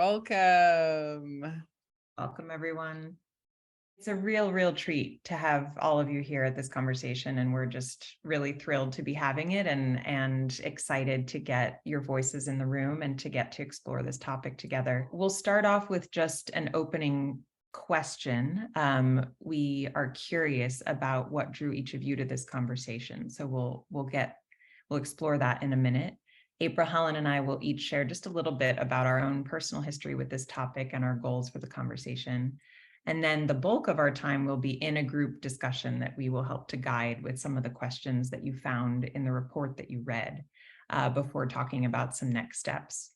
Welcome. Welcome, everyone. It's a real treat to have all of you here at this conversation, and we're just really thrilled to be having it and excited to get your voices in the room and to get to explore this topic together. We'll start off with just an opening question. We are curious about what drew each of you to this conversation, so we'll explore that in a minute. Aprilhelen and I will each share just a little bit about our own personal history with this topic and our goals for the conversation. And then the bulk of our time will be in a group discussion that we will help to guide with some of the questions that you found in the report that you read before talking about some next steps.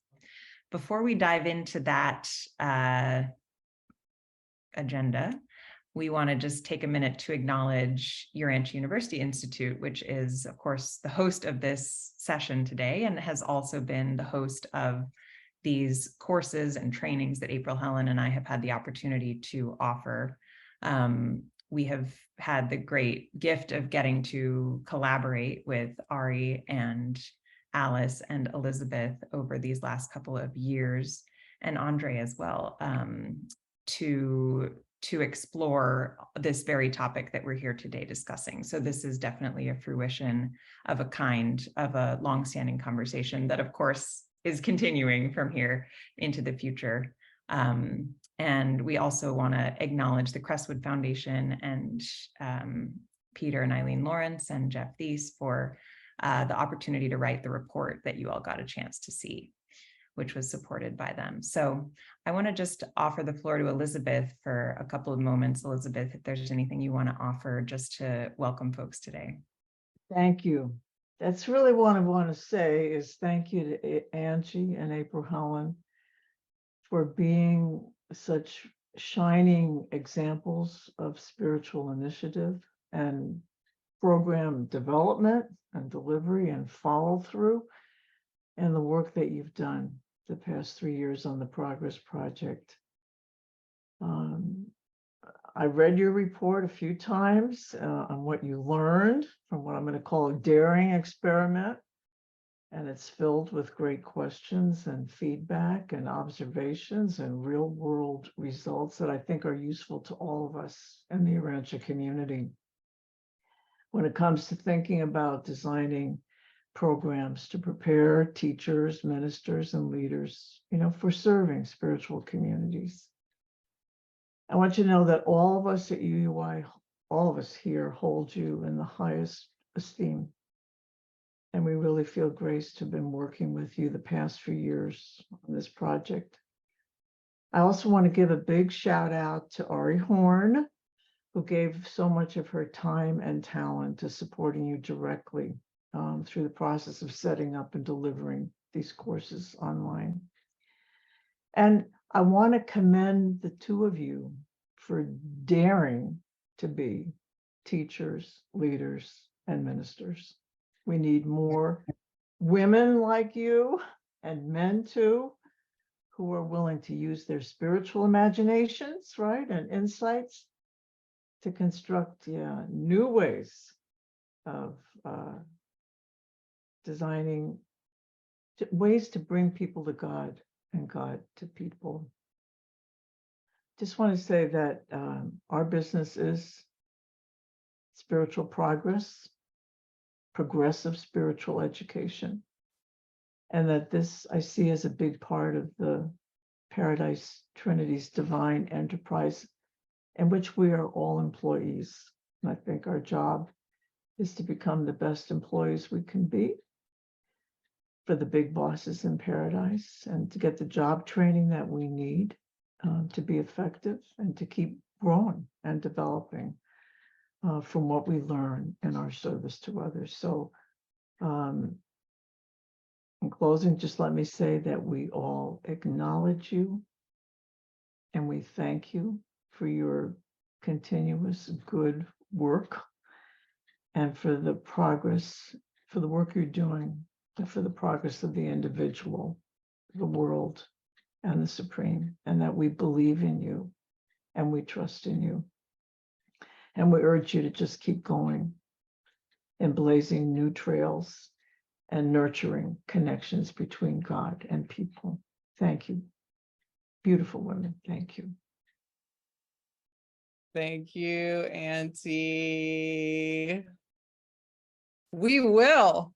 Before we dive into that agenda, we want to just take a minute to acknowledge Urantia University Institute, which is, of course, the host of this session today and has also been the host of these courses and trainings that Aprilhelen and I have had the opportunity to offer. We have had the great gift of getting to collaborate with Ari and Alice and Elizabeth over these last couple of years, and Andre as well, to explore this very topic that we're here today discussing. So this is definitely a fruition of a longstanding conversation that, of course, is continuing from here into the future. And we also want to acknowledge the Crestwood Foundation and Peter and Eileen Lawrence and Jeff Thies for the opportunity to write the report that you all got a chance to see, which was supported by them. So I want to just offer the floor to Elizabeth for a couple of moments. Elizabeth, if there's anything you want to offer just to welcome folks today. Thank you. That's really what I want to say is thank you to Angie and Aprilhelen for being such shining examples of spiritual initiative and program development and delivery and follow through, and the work that you've done the past 3 years on the Progress Project. I read your report a few times on what you learned from what I'm going to call a daring experiment. And it's filled with great questions and feedback and observations and real world results that I think are useful to all of us in the Urantia community when it comes to thinking about designing programs to prepare teachers, ministers, and leaders, for serving spiritual communities. I want you to know that all of us at UUI, all of us here hold you in the highest esteem. And we really feel graced to have been working with you the past few years on this project. I also want to give a big shout out to Ari Horn, who gave so much of her time and talent to supporting you directly through the process of setting up and delivering these courses online. And I want to commend the two of you for daring to be teachers, leaders, and ministers. We need more women like you and men too, who are willing to use their spiritual imaginations, right, and insights to construct new ways of designing ways to bring people to God and God to people. Just want to say that our business is spiritual progress, progressive spiritual education, and that this I see as a big part of the Paradise Trinity's divine enterprise in which we are all employees. And I think our job is to become the best employees we can be for the big bosses in paradise and to get the job training that we need to be effective and to keep growing and developing from what we learn in our service to others. So in closing, just let me say that we all acknowledge you and we thank you for your continuous good work and for the progress, for the work you're doing, and for the progress of the individual, the world, and the Supreme, and that we believe in you and we trust in you. And we urge you to just keep going and blazing new trails and nurturing connections between God and people. Thank you. Beautiful women. Thank you. Thank you, Auntie. We will.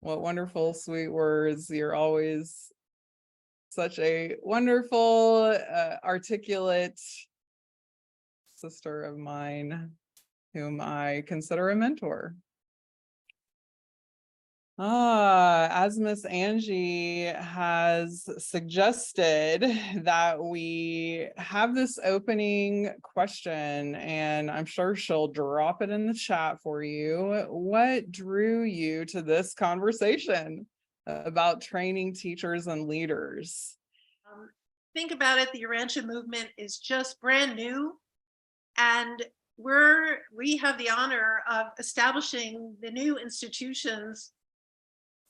What wonderful, sweet words. You're always such a wonderful, articulate sister of mine, whom I consider a mentor. As Miss Angie has suggested that we have this opening question, and I'm sure she'll drop it in the chat for you. What drew you to this conversation about training teachers and leaders? Think about it, the Urantia movement is just brand new, and we have the honor of establishing the new institutions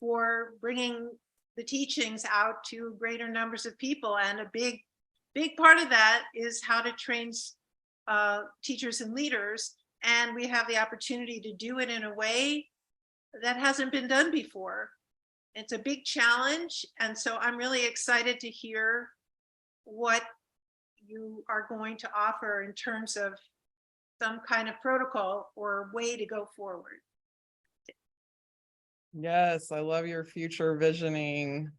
for bringing the teachings out to greater numbers of people. And a big part of that is how to train teachers and leaders. And we have the opportunity to do it in a way that hasn't been done before. It's a big challenge. And so I'm really excited to hear what you are going to offer in terms of some kind of protocol or way to go forward. Yes, I love your future visioning.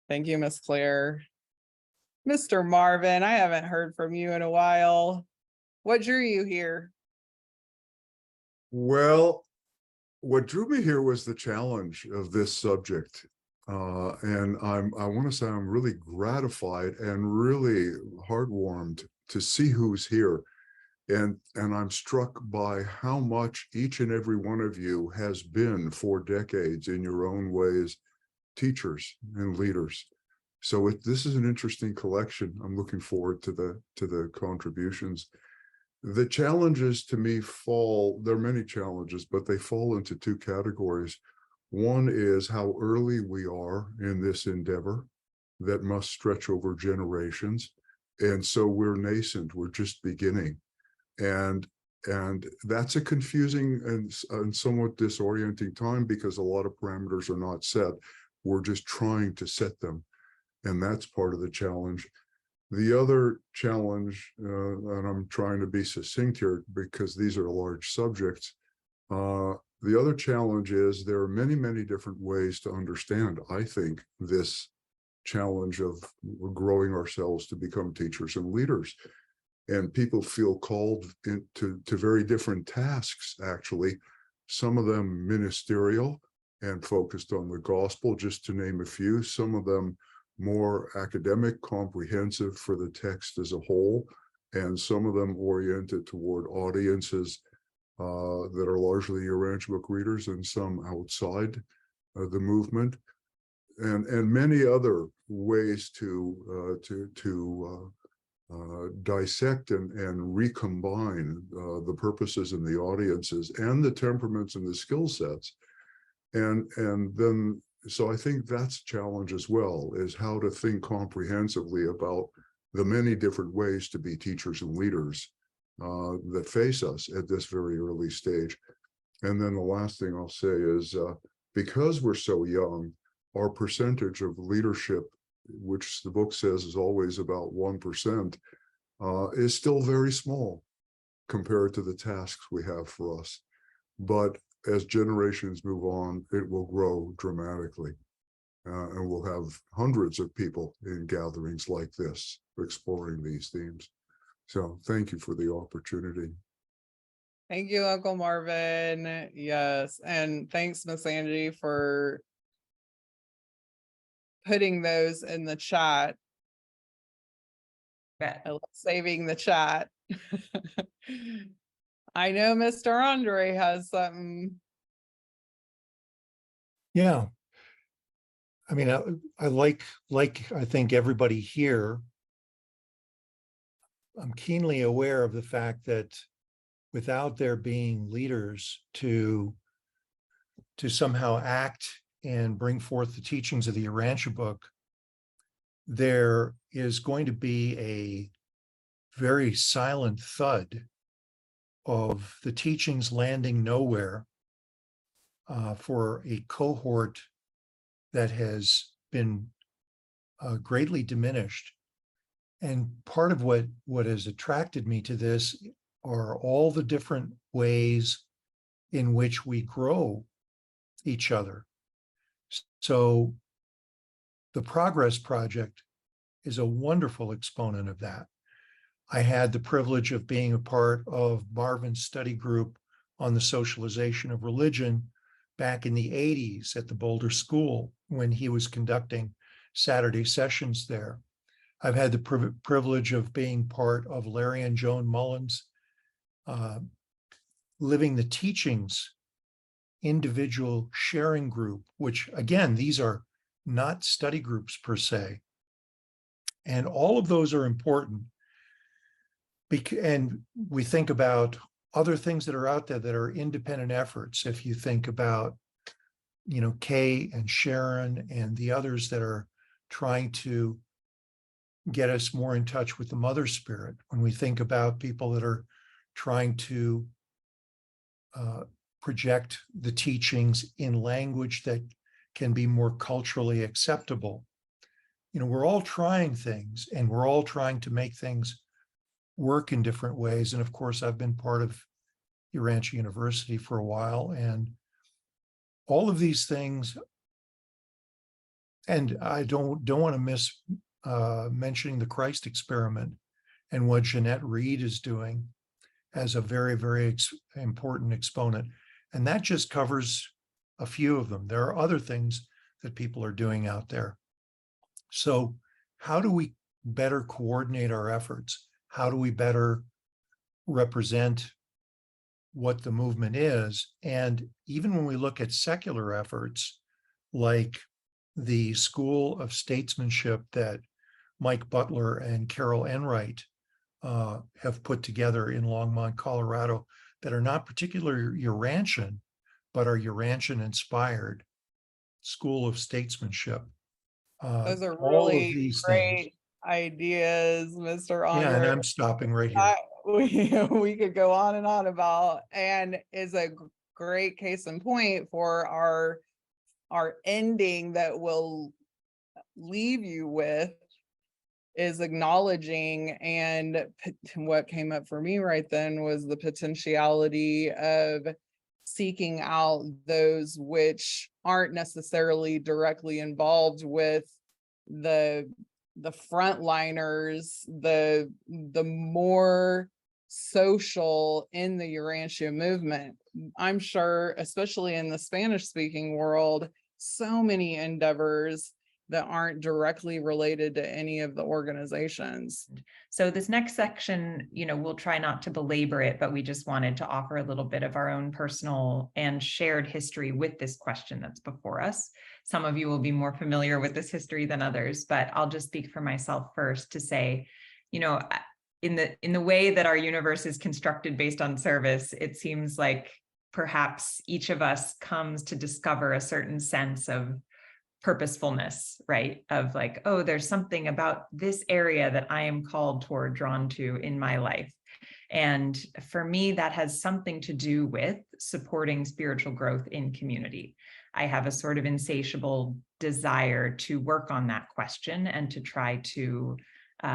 Thank you, Miss Claire. Mr. Marvin, I haven't heard from you in a while. What drew you here? Well, what drew me here was the challenge of this subject. And I want to say I'm really gratified and really heartwarmed to see who's here. And I'm struck by how much each and every one of you has been for decades in your own ways, teachers and leaders. So this is an interesting collection. I'm looking forward to the contributions. The challenges to me there are many challenges, but they fall into two categories. One is how early we are in this endeavor that must stretch over generations. And so we're nascent, we're just beginning. And that's a confusing and somewhat disorienting time because a lot of parameters are not set. We're just trying to set them. And that's part of the challenge. The other challenge, and I'm trying to be succinct here because these are large subjects. The other challenge is there are many, many different ways to understand, I think, this challenge of growing ourselves to become teachers and leaders. And people feel called to very different tasks, actually, some of them ministerial and focused on the gospel, just to name a few, some of them more academic, comprehensive for the text as a whole, and some of them oriented toward audiences that are largely Urantia book readers and some outside the movement, and many other ways to dissect and recombine the purposes and the audiences and the temperaments and the skill sets. And then, so I think that's a challenge as well, is how to think comprehensively about the many different ways to be teachers and leaders that face us at this very early stage. And then the last thing I'll say is because we're so young, our percentage of leadership, which the book says is always about 1%, is still very small compared to the tasks we have for us. But as generations move on, it will grow dramatically. And we'll have hundreds of people in gatherings like this exploring these themes. So thank you for the opportunity. Thank you, Uncle Marvin. Yes. And thanks, Miss Angie, for putting those in the chat. Bet. I love saving the chat. I know Mr. Andre has something. Yeah. I mean, I like I think everybody here, I'm keenly aware of the fact that without there being leaders to somehow act and bring forth the teachings of the Urantia book, there is going to be a very silent thud of the teachings landing nowhere for a cohort that has been greatly diminished. And part of what has attracted me to this are all the different ways in which we grow each other. So the Progress Project is a wonderful exponent of that. I had the privilege of being a part of Marvin's study group on the socialization of religion back in the 80s at the Boulder School when he was conducting Saturday sessions there. I've had the privilege of being part of Larry and Joan Mullins' Living the Teachings individual sharing group, which again, these are not study groups per se. And all of those are important. And we think about other things that are out there that are independent efforts. If you think about, Kay and Sharon and the others that are trying to get us more in touch with the Mother Spirit, when we think about people that are trying to project the teachings in language that can be more culturally acceptable. We're all trying things and we're all trying to make things work in different ways. And of course, I've been part of Urantia University for a while, and all of these things, and I don't want to miss mentioning the Christ experiment and what Jeanette Reed is doing as a very, very important exponent. And that just covers a few of them. There are other things that people are doing out there. So how do we better coordinate our efforts? How do we better represent what the movement is? And even when we look at secular efforts, like the School of Statesmanship that Mike Butler and Carol Enright have put together in Longmont, Colorado, that are not particularly Urantian, but are Urantian inspired. School of Statesmanship. Those are all of really these great things. ideas, Mr. Yeah, and Andre. I'm stopping right here. We could go on and on about, and is a great case in point for our ending that we'll leave you with, is acknowledging, and what came up for me right then was the potentiality of seeking out those which aren't necessarily directly involved with the frontliners, the more social in the Urantia movement. I'm sure, especially in the Spanish speaking world, so many endeavors that aren't directly related to any of the organizations. So this next section, we'll try not to belabor it, but we just wanted to offer a little bit of our own personal and shared history with this question that's before us. Some of you will be more familiar with this history than others, but I'll just speak for myself first to say, in the way that our universe is constructed based on service, it seems like perhaps each of us comes to discover a certain sense of purposefulness, right? Of like, oh, there's something about this area that I am called toward, drawn to in my life. And for me, that has something to do with supporting spiritual growth in community. I have a sort of insatiable desire to work on that question and to try to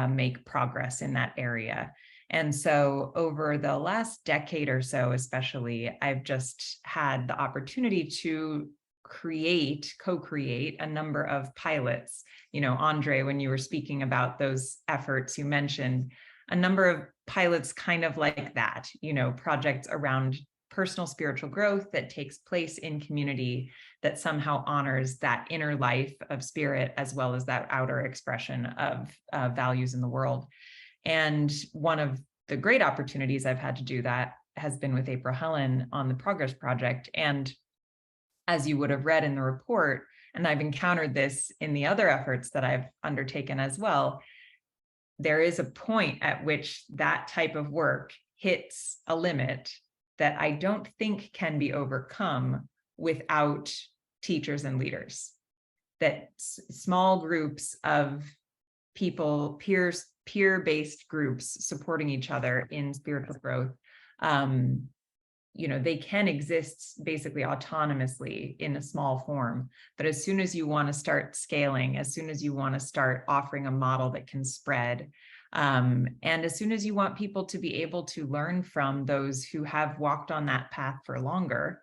make progress in that area. And so over the last decade or so, especially, I've just had the opportunity to co-create a number of pilots. Andre, when you were speaking about those efforts, you mentioned a number of pilots kind of like that, projects around personal spiritual growth that takes place in community that somehow honors that inner life of spirit as well as that outer expression of values in the world. And one of the great opportunities I've had to do that has been with Aprilhelen on the Progress Project. And as you would have read in the report, and I've encountered this in the other efforts that I've undertaken as well, there is a point at which that type of work hits a limit that I don't think can be overcome without teachers and leaders. That small groups of people, peer-based groups supporting each other in spiritual growth they can exist basically autonomously in a small form. But as soon as you want to start scaling, as soon as you want to start offering a model that can spread, and as soon as you want people to be able to learn from those who have walked on that path for longer,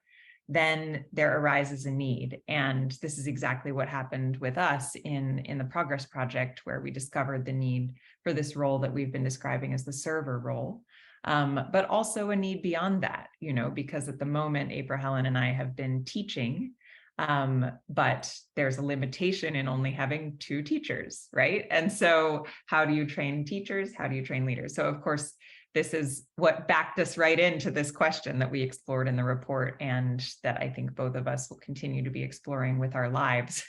then there arises a need. And this is exactly what happened with us in the Progress Project, where we discovered the need for this role that we've been describing as the server role. But also a need beyond that, because at the moment, Aprilhelen and I have been teaching, but there's a limitation in only having 2 teachers, right? And so how do you train teachers? How do you train leaders? So of course, this is what backed us right into this question that we explored in the report, and that I think both of us will continue to be exploring with our lives.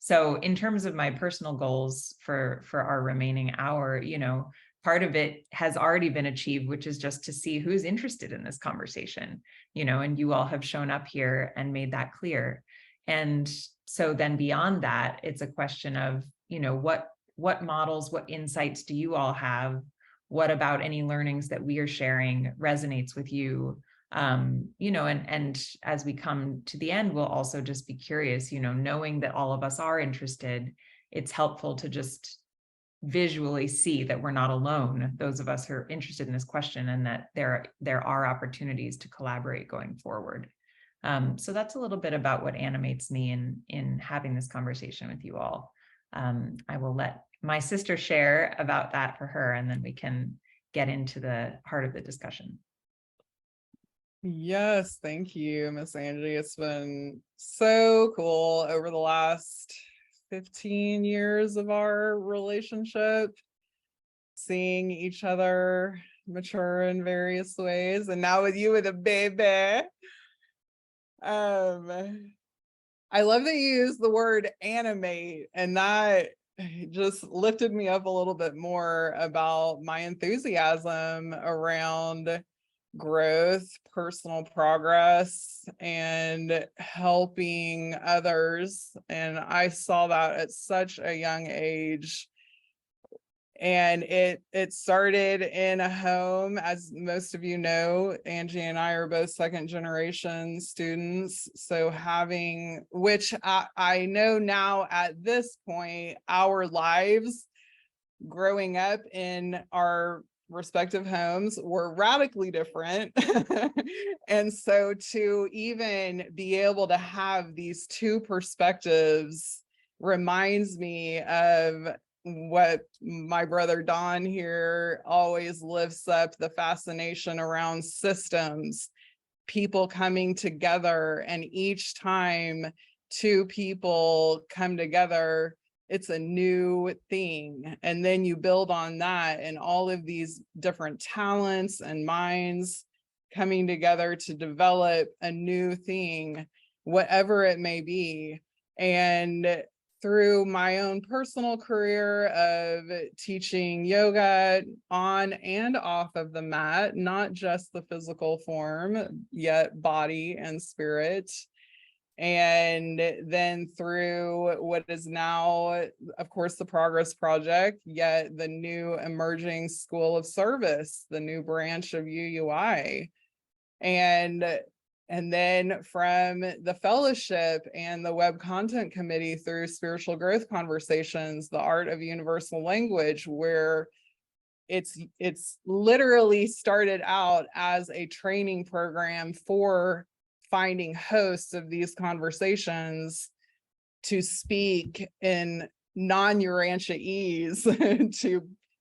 So in terms of my personal goals for our remaining hour, part of it has already been achieved, which is just to see who's interested in this conversation, and you all have shown up here and made that clear. And so then beyond that, it's a question of, what models, what insights do you all have? What about any learnings that we are sharing resonates with you? And as we come to the end, we'll also just be curious, knowing that all of us are interested, it's helpful to just visually see that we're not alone, those of us who are interested in this question, and that there are opportunities to collaborate going forward. So that's a little bit about what animates me in having this conversation with you all. I will let my sister share about that for her, and then we can get into the heart of the discussion. Yes, thank you, Miss Angie. It's been so cool over the last 15 years of our relationship, seeing each other mature in various ways, and now with you with a baby. I love that you use the word animate, and that just lifted me up a little bit more about my enthusiasm around growth, personal progress, and helping others. And I saw that at such a young age. And it started in a home, as most of you know. Angie and I are both 2nd generation students. So which I know now at this point, our lives growing up in our respective homes were radically different. And so to even be able to have these 2 perspectives reminds me of what my brother Don here always lifts up, the fascination around systems, people coming together, and each time 2 people come together, it's a new thing. And then you build on that, and all of these different talents and minds coming together to develop a new thing, whatever it may be. And through my own personal career of teaching yoga on and off of the mat, not just the physical form, yet body and spirit. And then through what is now, of course, the Progress Project, yet the new emerging School of Service, the new branch of UUI. And then from the fellowship and the web content committee through Spiritual Growth Conversations, the Art of Universal Language, where it's literally started out as a training program for finding hosts of these conversations to speak in non-Urantia-ese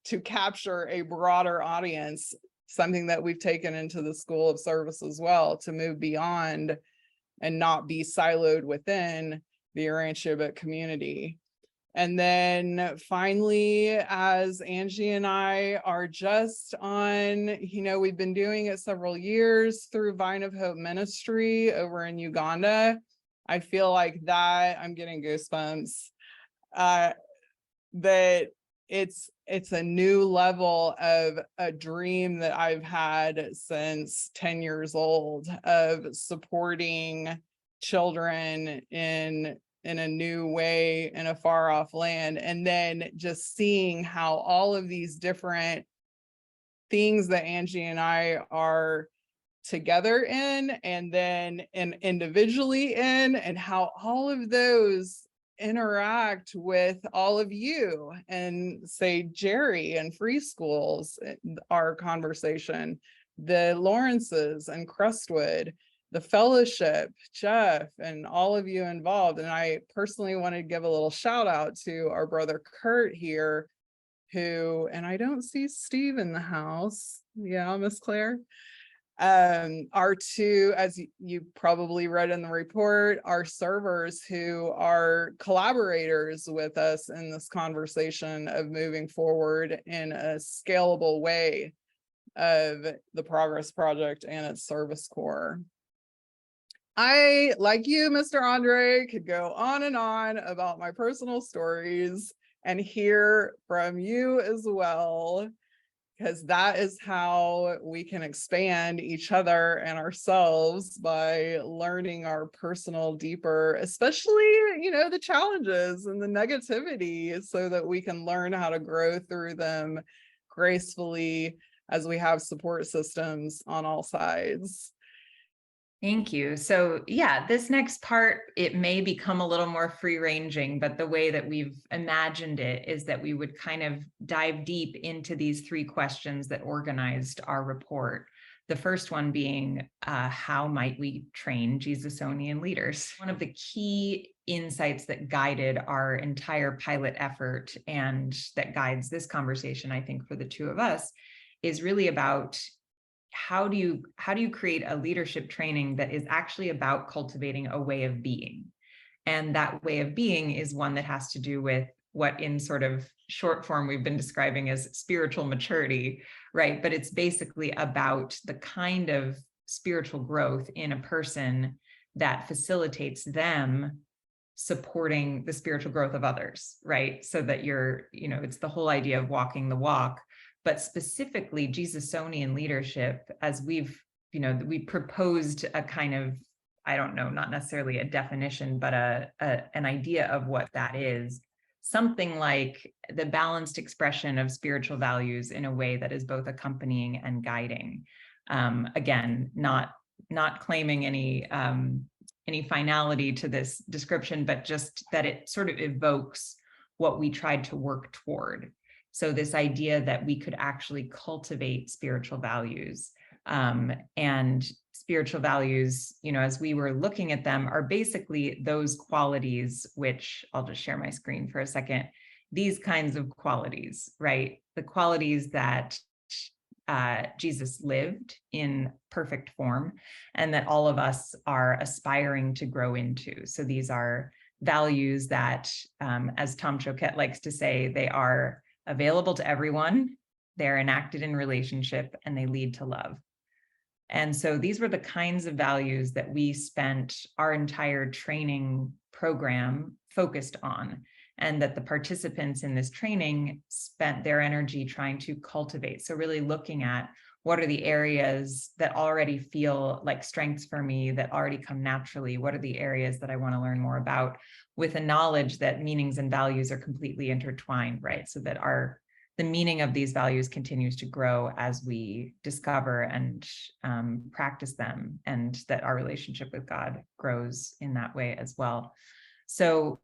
to capture a broader audience, something that we've taken into the School of Service as well, to move beyond and not be siloed within the Urantia community. And then finally, as Angie and I are just on, we've been doing it several years through Vine of Hope Ministry over in Uganda. I feel like that, I'm getting goosebumps, that it's a new level of a dream that I've had since 10 years old, of supporting children in a new way in a far off land. And then just seeing how all of these different things that Angie and I are together in, and then individually in, and how all of those interact with all of you, and say Jerry and Free Schools, our conversation, the Lawrences and Crestwood, the fellowship, Jeff, and all of you involved. And I personally want to give a little shout out to our brother Kurt here, who, and I don't see Steve in the house. Yeah, Miss Claire. Our two, as you probably read in the report, are servers who are collaborators with us in this conversation of moving forward in a scalable way of the Progress Project and its service corps. I, like you, Mr. Andre, could go on and on about my personal stories and hear from you as well, because that is how we can expand each other and ourselves, by learning our personal deeper, especially, the challenges and the negativity, so that we can learn how to grow through them gracefully as we have support systems on all sides. Thank you. So yeah, this next part, it may become a little more free-ranging, but the way that we've imagined it is that we would kind of dive deep into these three questions that organized our report. The first one being, how might we train Jesusonian leaders? One of the key insights that guided our entire pilot effort, and that guides this conversation, I think, for the two of us, is really about how do you create a leadership training that is actually about cultivating a way of being? And that way of being is one that has to do with what, in sort of short form, we've been describing as spiritual maturity, right? But it's basically about the kind of spiritual growth in a person that facilitates them supporting the spiritual growth of others, right? So that it's the whole idea of walking the walk. But specifically Jesusonian leadership, as we proposed a kind of, I don't know, not necessarily a definition, but an idea of what that is, something like the balanced expression of spiritual values in a way that is both accompanying and guiding. Again, not claiming any finality to this description, but just that it sort of evokes what we tried to work toward. So this idea that we could actually cultivate spiritual values, and spiritual values, as we were looking at them, are basically those qualities, which I'll just share my screen for a second. These kinds of qualities, right? The qualities that Jesus lived in perfect form, and that all of us are aspiring to grow into. So these are values that, as Tom Choquette likes to say, they are available to everyone, they're enacted in relationship, and they lead to love. And so these were the kinds of values that we spent our entire training program focused on, and that the participants in this training spent their energy trying to cultivate. So really looking at, what are the areas that already feel like strengths for me, that already come naturally? What are the areas that I want to learn more about, with a knowledge that meanings and values are completely intertwined, right? So that the meaning of these values continues to grow as we discover and practice them, and that our relationship with God grows in that way as well. So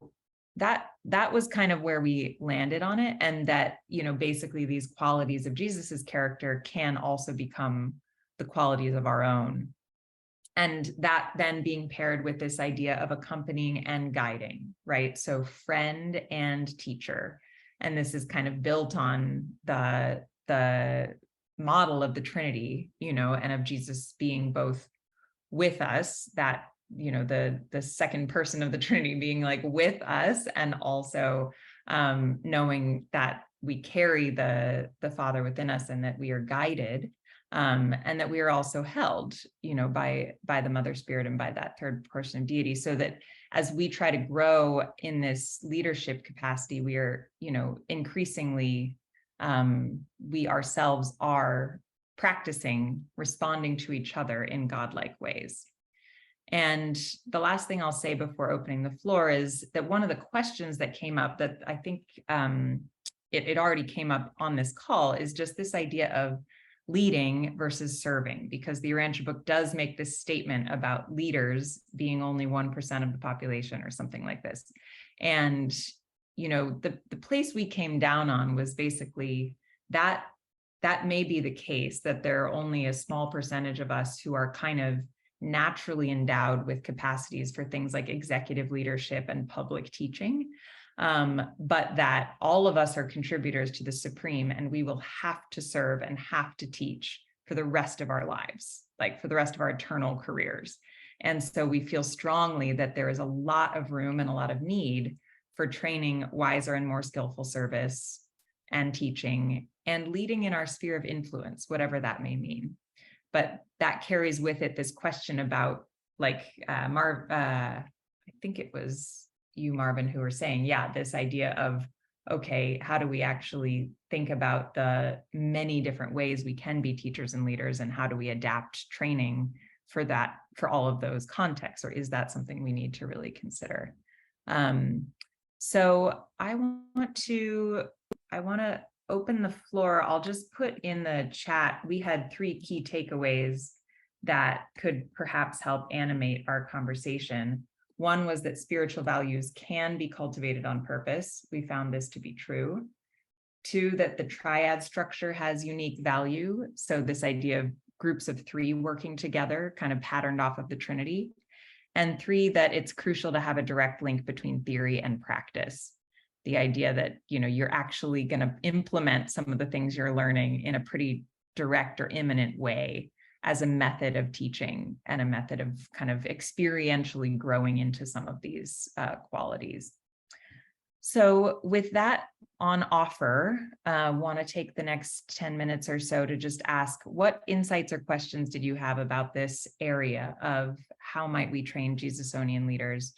that was kind of where we landed on it, and that, basically these qualities of Jesus's character can also become the qualities of our own. And that then being paired with this idea of accompanying and guiding, right? So friend and teacher. And this is kind of built on the model of the Trinity, and of Jesus being both with us, that, the second person of the Trinity being like with us, and also knowing that we carry the Father within us, and that we are guided, and that we are also held, by the Mother Spirit and by that third person of deity. So that as we try to grow in this leadership capacity, we are, increasingly, we ourselves are practicing responding to each other in godlike ways. And the last thing I'll say before opening the floor is that one of the questions that came up, that I think it already came up on this call, is just this idea of leading versus serving, because the Urantia book does make this statement about leaders being only 1% of the population or something like this. And, you know, the place we came down on was basically that may be the case, that there are only a small percentage of us who are kind of naturally endowed with capacities for things like executive leadership and public teaching. But that all of us are contributors to the Supreme, and we will have to serve and have to teach for the rest of our lives, like for the rest of our eternal careers. And so we feel strongly that there is a lot of room and a lot of need for training wiser and more skillful service and teaching and leading in our sphere of influence, whatever that may mean. But that carries with it this question about, like, I think it was you, Marvin, who were saying, yeah, this idea of, okay, how do we actually think about the many different ways we can be teachers and leaders, and how do we adapt training for that, for all of those contexts, or is that something we need to really consider? So I want to open the floor. I'll just put in the chat, we had 3 key takeaways that could perhaps help animate our conversation. One was that spiritual values can be cultivated on purpose. We found this to be true. 2, that the triad structure has unique value. So this idea of groups of 3 working together, kind of patterned off of the Trinity. And 3, that it's crucial to have a direct link between theory and practice. The idea that, you know, you're actually going to implement some of the things you're learning in a pretty direct or imminent way as a method of teaching and a method of kind of experientially growing into some of these qualities. So with that on offer, want to take the next 10 minutes or so to just ask, what insights or questions did you have about this area of how might we train Jesusonian leaders?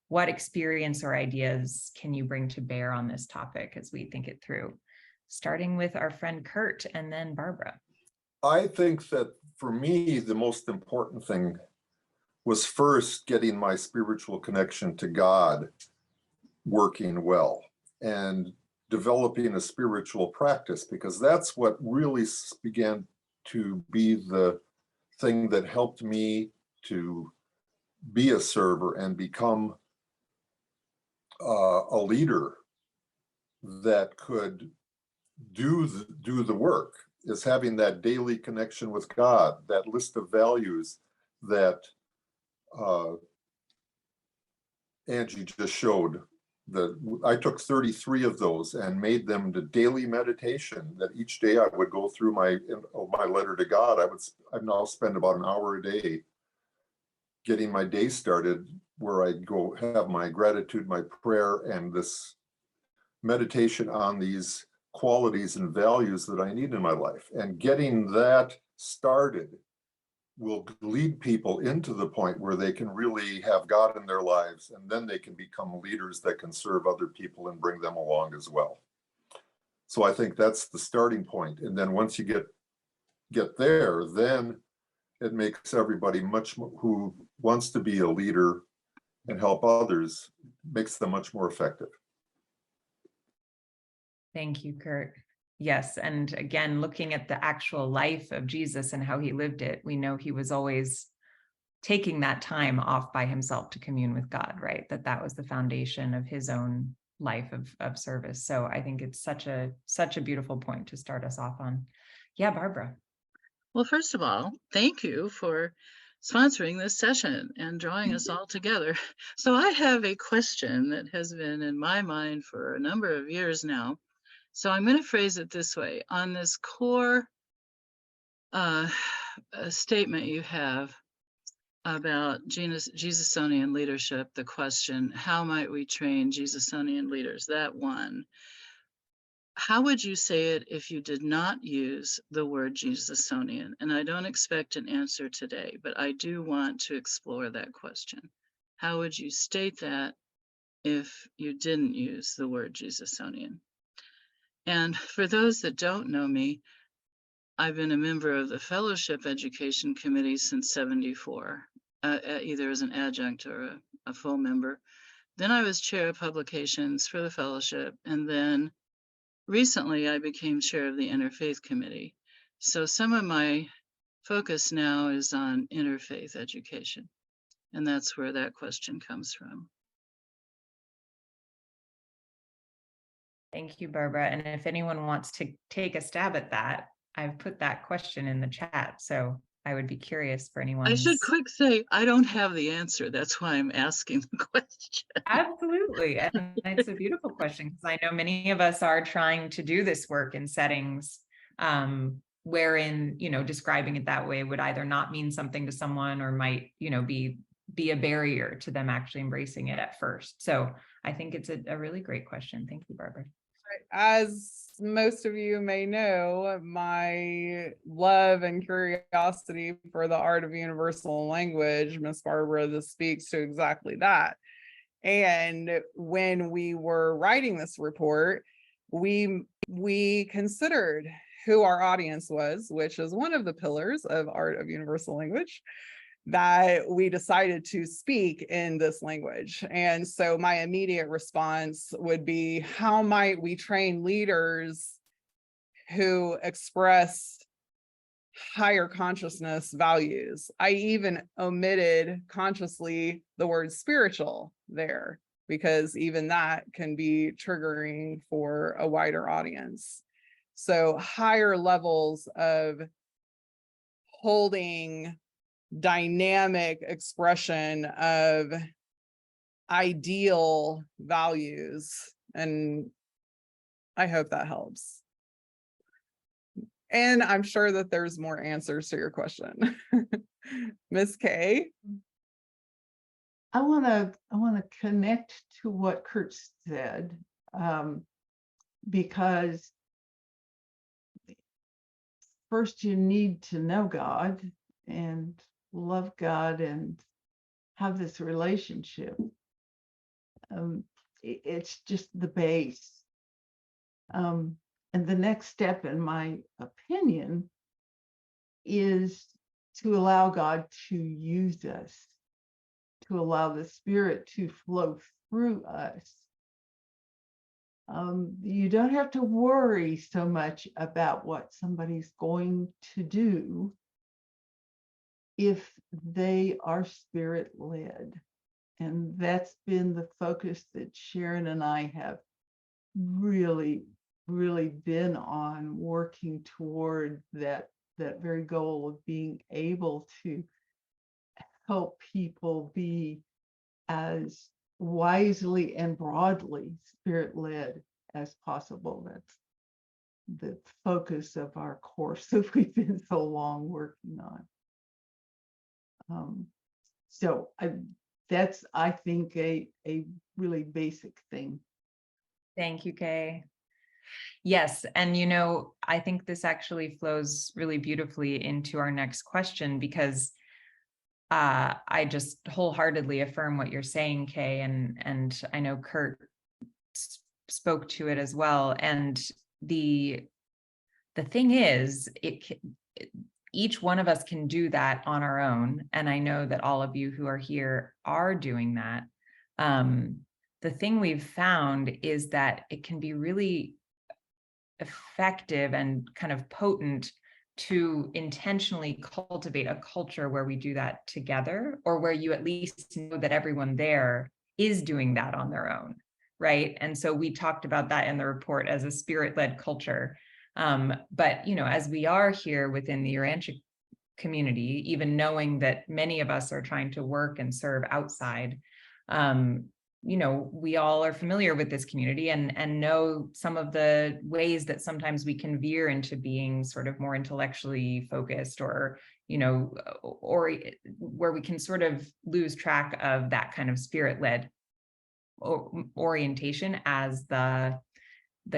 What experience or ideas can you bring to bear on this topic as we think it through? Starting with our friend Kurt and then Barbara. I think that for me, the most important thing was first getting my spiritual connection to God working well and developing a spiritual practice, because that's what really began to be the thing that helped me to be a server and become a leader that could do the work, is having that daily connection with God, that list of values that Angie just showed. I took 33 of those and made them the daily meditation, that each day I would go through my letter to God. I've now spent about an hour a day getting my day started, where I go have my gratitude, my prayer, and this meditation on these qualities and values that I need in my life. And getting that started will lead people into the point where they can really have God in their lives, and then they can become leaders that can serve other people and bring them along as well. So I think that's the starting point. And then once you get there, then it makes everybody much more, who wants to be a leader and help others, makes them much more effective. Thank you, Kurt. Yes, and again, looking at the actual life of Jesus and how he lived it, we know he was always taking that time off by himself to commune with God, right? That was the foundation of his own life of service. So I think it's such a beautiful point to start us off on. Yeah, Barbara. Well, first of all, thank you for sponsoring this session and drawing us all together. So I have a question that has been in my mind for a number of years now. So I'm going to phrase it this way. On this core statement you have about Jesusonian leadership, the question, how might we train Jesusonian leaders? That one. How would you say it if you did not use the word Jesusonian? And I don't expect an answer today, but I do want to explore that question. How would you state that if you didn't use the word Jesusonian? And for those that don't know me, I've been a member of the Fellowship Education Committee since '74, either as an adjunct or a full member. Then I was chair of publications for the Fellowship, and then recently I became chair of the Interfaith Committee. So some of my focus now is on interfaith education, and that's where that question comes from. Thank you, Barbara. And if anyone wants to take a stab at that, I've put that question in the chat. So I would be curious for anyone. I should quick say, I don't have the answer. That's why I'm asking the question. Absolutely. And it's a beautiful question, because I know many of us are trying to do this work in settings wherein, describing it that way would either not mean something to someone or might, be a barrier to them actually embracing it at first. So I think it's a really great question. Thank you, Barbara. As most of you may know, my love and curiosity for the art of universal language, Miss Barbara, this speaks to exactly that. And when we were writing this report, we considered who our audience was, which is one of the pillars of art of universal language, that we decided to speak in this language. And so my immediate response would be, how might we train leaders who express higher consciousness values? I even omitted consciously the word spiritual there, because even that can be triggering for a wider audience. So higher levels of holding dynamic expression of ideal values. And I hope that helps. And I'm sure that there's more answers to your question. Miss Kay? I want to connect to what Kurt said, because first you need to know God and love God and have this relationship. It's just the base. And the next step, in my opinion, is to allow God to use us, to allow the Spirit to flow through us. You don't have to worry so much about what somebody's going to do if they are Spirit-led. And that's been the focus that Sharon and I have really been on, working toward that very goal of being able to help people be as wisely and broadly Spirit-led as possible. That's the focus of our course that we've been so long working on. So that's, I think, a really basic thing. Thank you, Kay. Yes, and I think this actually flows really beautifully into our next question, because I just wholeheartedly affirm what you're saying, Kay, and I know Kurt spoke to it as well. And the thing is, each one of us can do that on our own, and I know that all of you who are here are doing that. The thing we've found is that it can be really effective and kind of potent to intentionally cultivate a culture where we do that together, or where you at least know that everyone there is doing that on their own, right? And so we talked about that in the report as a Spirit-led culture. But as we are here within the Urantia community, even knowing that many of us are trying to work and serve outside, we all are familiar with this community and know some of the ways that sometimes we can veer into being sort of more intellectually focused, or where we can sort of lose track of that kind of Spirit-led orientation as the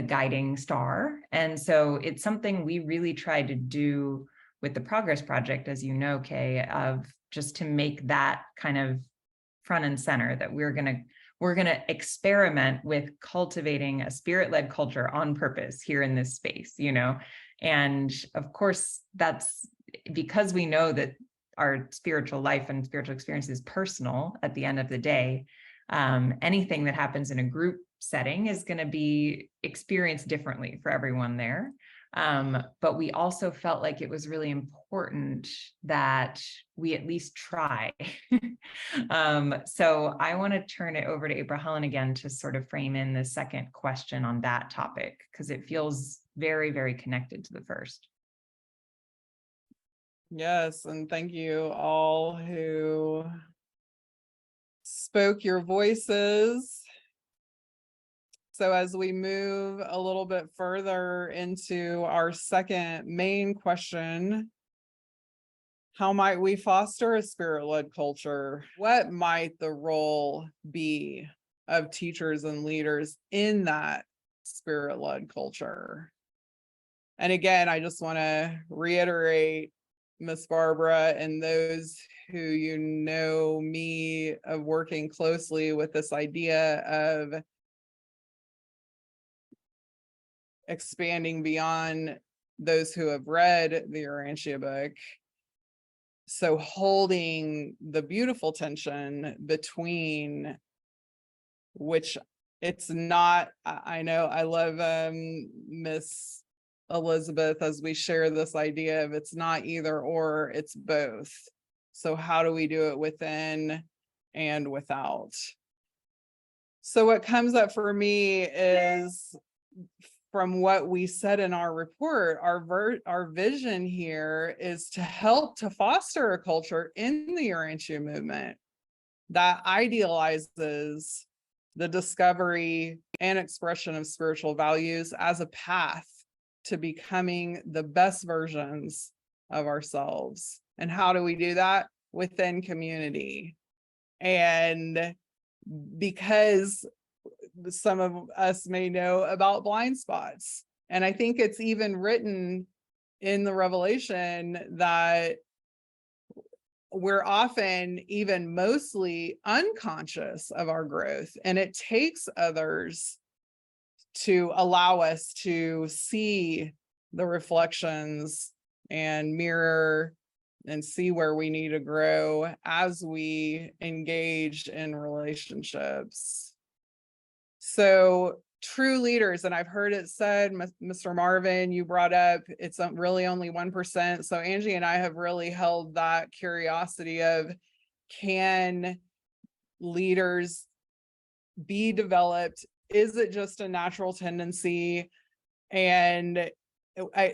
guiding star. And so it's something we really try to do with the Progress Project, as you know, Kay, of just to make that kind of front and center, that we're going to experiment with cultivating a Spirit-led culture on purpose here in this space, and of course that's because we know that our spiritual life and spiritual experience is personal at the end of the day. Anything that happens in a group setting is going to be experienced differently for everyone there. But we also felt like it was really important that we at least try. So I want to turn it over to Aprilhelen again to sort of frame in the second question on that topic, because it feels very, very connected to the first. Yes, and thank you all who spoke your voices. So as we move a little bit further into our second main question, how might we foster a spirit-led culture? What might the role be of teachers and leaders in that spirit-led culture? And again, I just want to reiterate, Miss Barbara, and those who you know me of working closely with this idea of expanding beyond those who have read the Urantia book. So holding the beautiful tension between, which it's not, I know I love Miss Elizabeth as we share this idea of it's not either or, it's both. So how do we do it within and without? So what comes up for me is, from what we said in our report, our vision here is to help to foster a culture in the Urantia movement that idealizes the discovery and expression of spiritual values as a path to becoming the best versions of ourselves. And how do we do that? Within community. And because some of us may know about blind spots. And I think it's even written in the Revelation that we're often even mostly unconscious of our growth, and it takes others to allow us to see the reflections and mirror and see where we need to grow as we engage in relationships. So true leaders, and I've heard it said, Mr. Marvin, you brought up, it's really only 1%. So Angie and I have really held that curiosity of, can leaders be developed? Is it just a natural tendency? And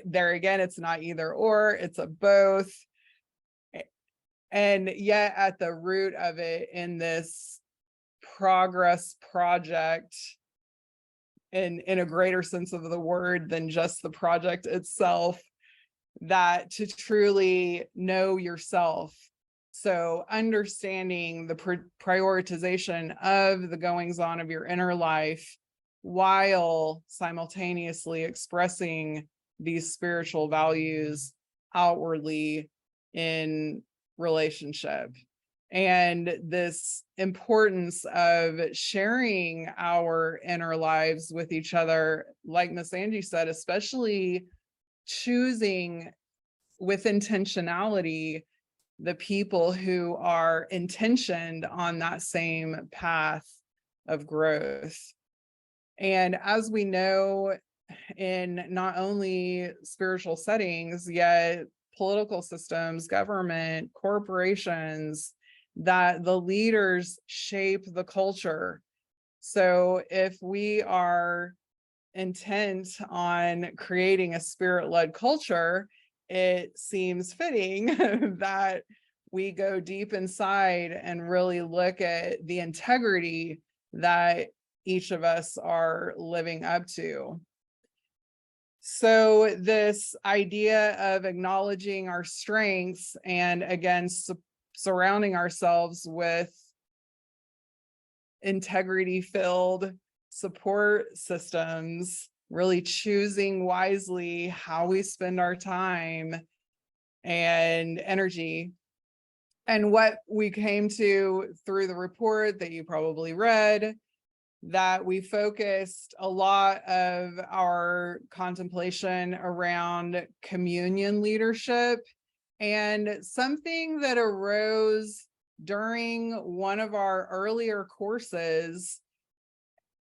there again, it's not either or, it's a both. And yet at the root of it, in this progress project, in a greater sense of the word than just the project itself, that to truly know yourself. So understanding the prioritization of the goings on of your inner life while simultaneously expressing these spiritual values outwardly in relationship. And this importance of sharing our inner lives with each other, like Miss Angie said, especially choosing with intentionality the people who are intentioned on that same path of growth. And as we know, in not only spiritual settings, yet political systems, government, corporations, that the leaders shape the culture. So if we are intent on creating a spirit-led culture, it seems fitting that we go deep inside and really look at the integrity that each of us are living up to. So this idea of acknowledging our strengths and again, surrounding ourselves with integrity-filled support systems, really choosing wisely how we spend our time and energy. And what we came to through the report that you probably read, that we focused a lot of our contemplation around communion leadership. And something that arose during one of our earlier courses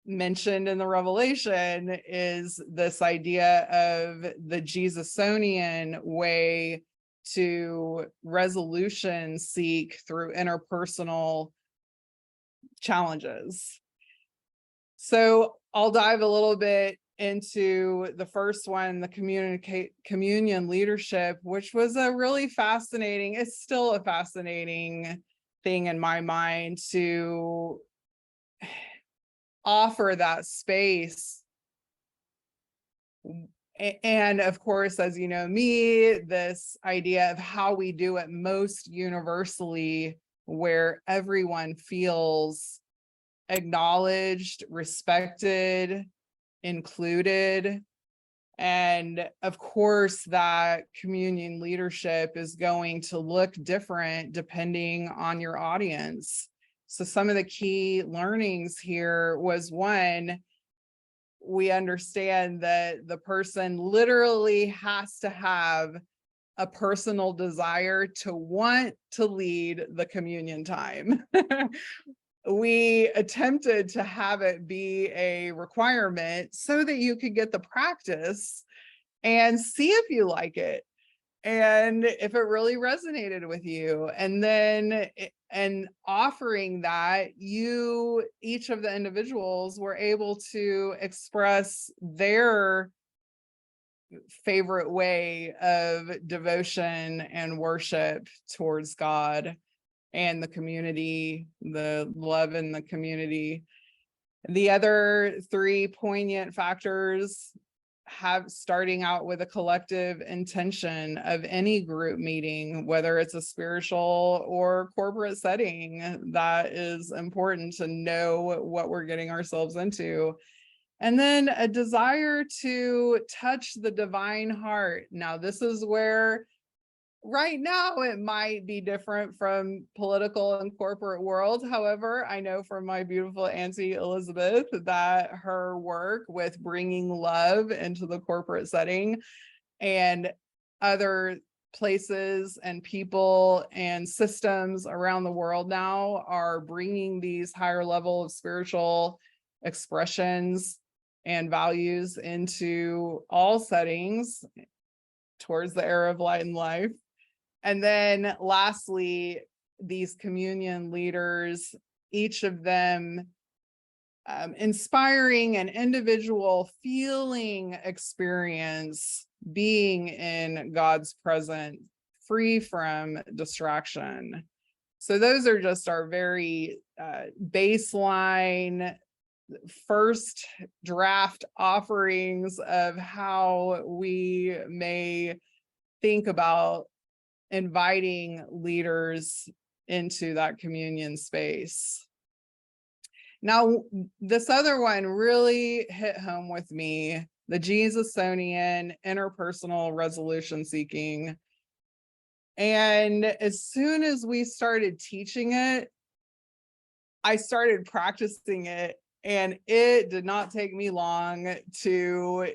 mentioned in the Revelation is this idea of the Jesusonian way to resolution seek through interpersonal challenges. So I'll dive a little bit into the first one, the communion leadership, which was a really fascinating, it's still a fascinating thing in my mind to offer that space. And of course, as you know me, this idea of how we do it most universally, where everyone feels acknowledged, respected, included. And of course, that communion leadership is going to look different depending on your audience. So some of the key learnings here was, one, we understand that the person literally has to have a personal desire to want to lead the communion time. We attempted to have it be a requirement so that you could get the practice and see if you like it and if it really resonated with you. And then and offering that, each of the individuals were able to express their favorite way of devotion and worship towards God and the community, the love in the community. The other three poignant factors starting out with a collective intention of any group meeting, whether it's a spiritual or corporate setting, that is important to know what we're getting ourselves into. And then a desire to touch the divine heart. Now, this is where right now it might be different from political and corporate world. However, I know from my beautiful Auntie Elizabeth that her work with bringing love into the corporate setting and other places and people and systems around the world now are bringing these higher level of spiritual expressions and values into all settings towards the era of light and life. And then lastly, these communion leaders, each of them inspiring an individual feeling experience being in God's presence, free from distraction. So those are just our very baseline first draft offerings of how we may think about inviting leaders into that communion space. Now, this other one really hit home with me, the Jesusonian interpersonal resolution seeking. And as soon as we started teaching it, I started practicing it, and it did not take me long to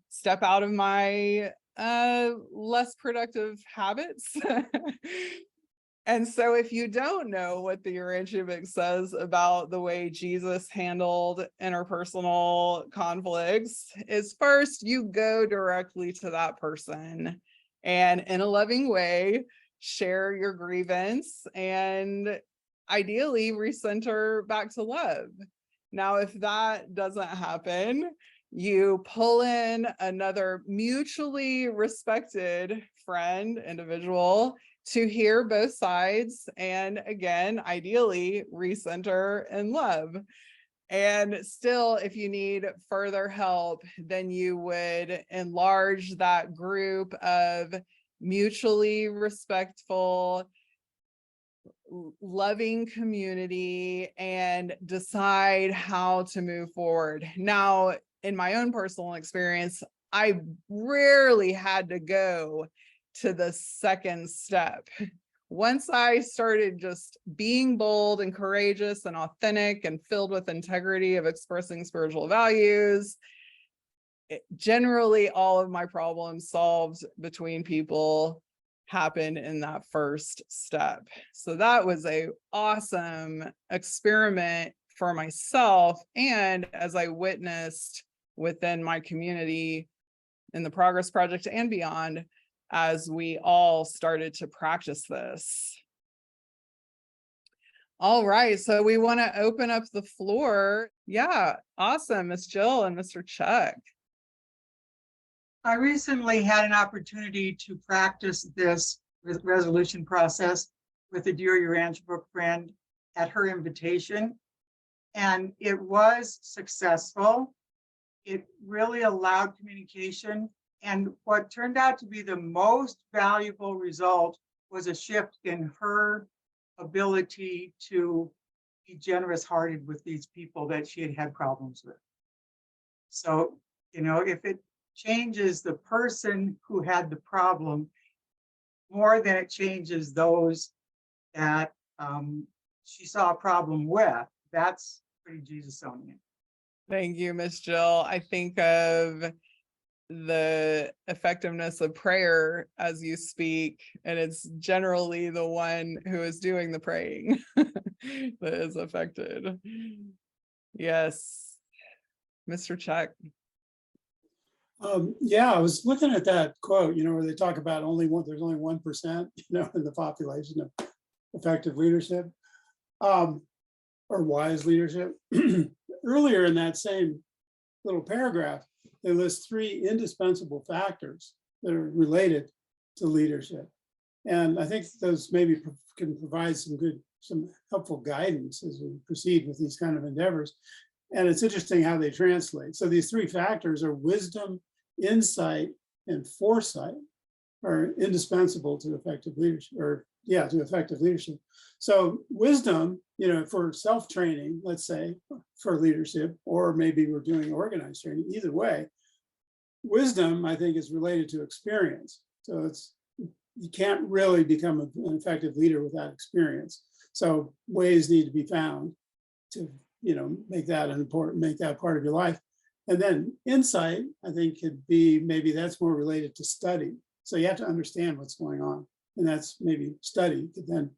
step out of my less productive habits. And so if you don't know what the Urantia says about the way Jesus handled interpersonal conflicts, is first you go directly to that person and in a loving way share your grievance and ideally recenter back to love. Now, if that doesn't happen, you pull in another mutually respected friend, individual, to hear both sides, and again, ideally recenter in love. And still, if you need further help, then you would enlarge that group of mutually respectful, loving community and decide how to move forward. Now, in my own personal experience, I rarely had to go to the second step. Once I started just being bold and courageous and authentic and filled with integrity of expressing spiritual values, generally all of my problems solved between people happened in that first step. So that was an awesome experiment for myself and as I witnessed within my community in the Progress Project and beyond, as we all started to practice this. All right, so we want to open up the floor. Yeah, awesome, Miss Jill and Mr. Chuck. I recently had an opportunity to practice this resolution process with a Dear Your Ranch book friend at her invitation, and it was successful. It really allowed communication, and what turned out to be the most valuable result was a shift in her ability to be generous-hearted with these people that she had had problems with. So, you know, if it changes the person who had the problem more than it changes those that she saw a problem with, that's pretty Jesusonian. Thank you, Miss Jill. I think of the effectiveness of prayer as you speak, and it's generally the one who is doing the praying that is affected. Yes, Mr. Chuck. Yeah, I was looking at that quote, you know, where they talk about there's only 1%, you know, in the population of effective leadership, or wise leadership. Earlier in that same little paragraph, they list 3 indispensable factors that are related to leadership. And I think those maybe can provide some helpful guidance as we proceed with these kind of endeavors. And it's interesting how they translate. So these 3 factors are wisdom, insight, and foresight are indispensable to effective leadership, to effective leadership. So wisdom, you know, for self-training, let's say, for leadership, or maybe we're doing organized training, either way, wisdom, I think, is related to experience. So you can't really become an effective leader without experience. So ways need to be found to, you know, make that part of your life. And then insight, I think, could be, maybe that's more related to study. So you have to understand what's going on. And that's maybe study could then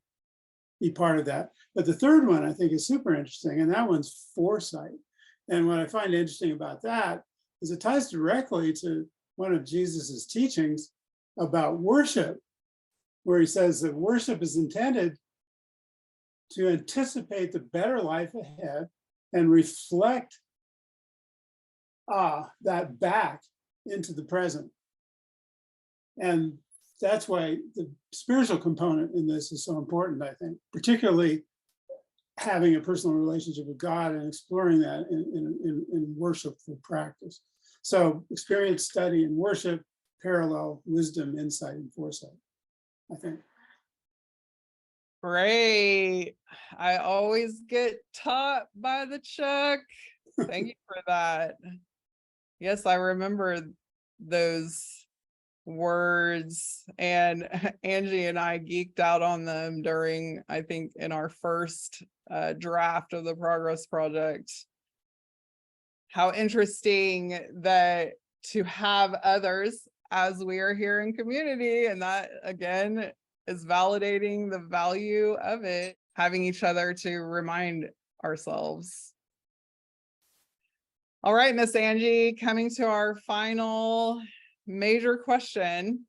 be part of that. But the third one I think is super interesting, and that one's foresight. And what I find interesting about that is it ties directly to one of Jesus's teachings about worship, where he says that worship is intended to anticipate the better life ahead and reflect that back into the present. And that's why the spiritual component in this is so important, I think, particularly having a personal relationship with God and exploring that in worshipful practice. So experience, study, and worship parallel wisdom, insight, and foresight, I think. Great. I always get taught by the Chuck. Thank you for that. Yes, I remember those words, and Angie and I geeked out on them during, I think, in our first draft of the Progress Project. How interesting that to have others as we are here in community, and that again is validating the value of it, having each other to remind ourselves. All right, Miss Angie, coming to our final major question.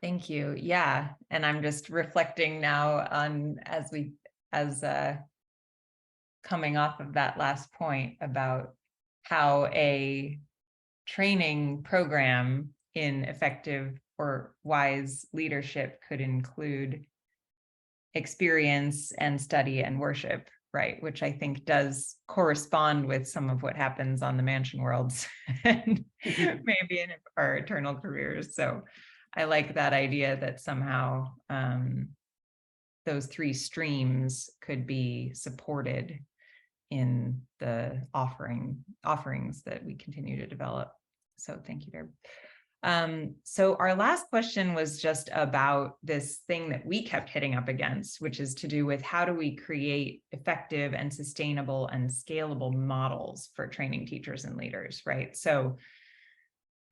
Thank you. Yeah. And I'm just reflecting now on as coming off of that last point about how a training program in effective or wise leadership could include experience and study and worship, right? Which I think does correspond with some of what happens on the mansion worlds and maybe in our eternal careers. So I like that idea that somehow those 3 streams could be supported in the offerings that we continue to develop. So thank you, Derb. So our last question was just about this thing that we kept hitting up against, which is to do with how do we create effective and sustainable and scalable models for training teachers and leaders, right? So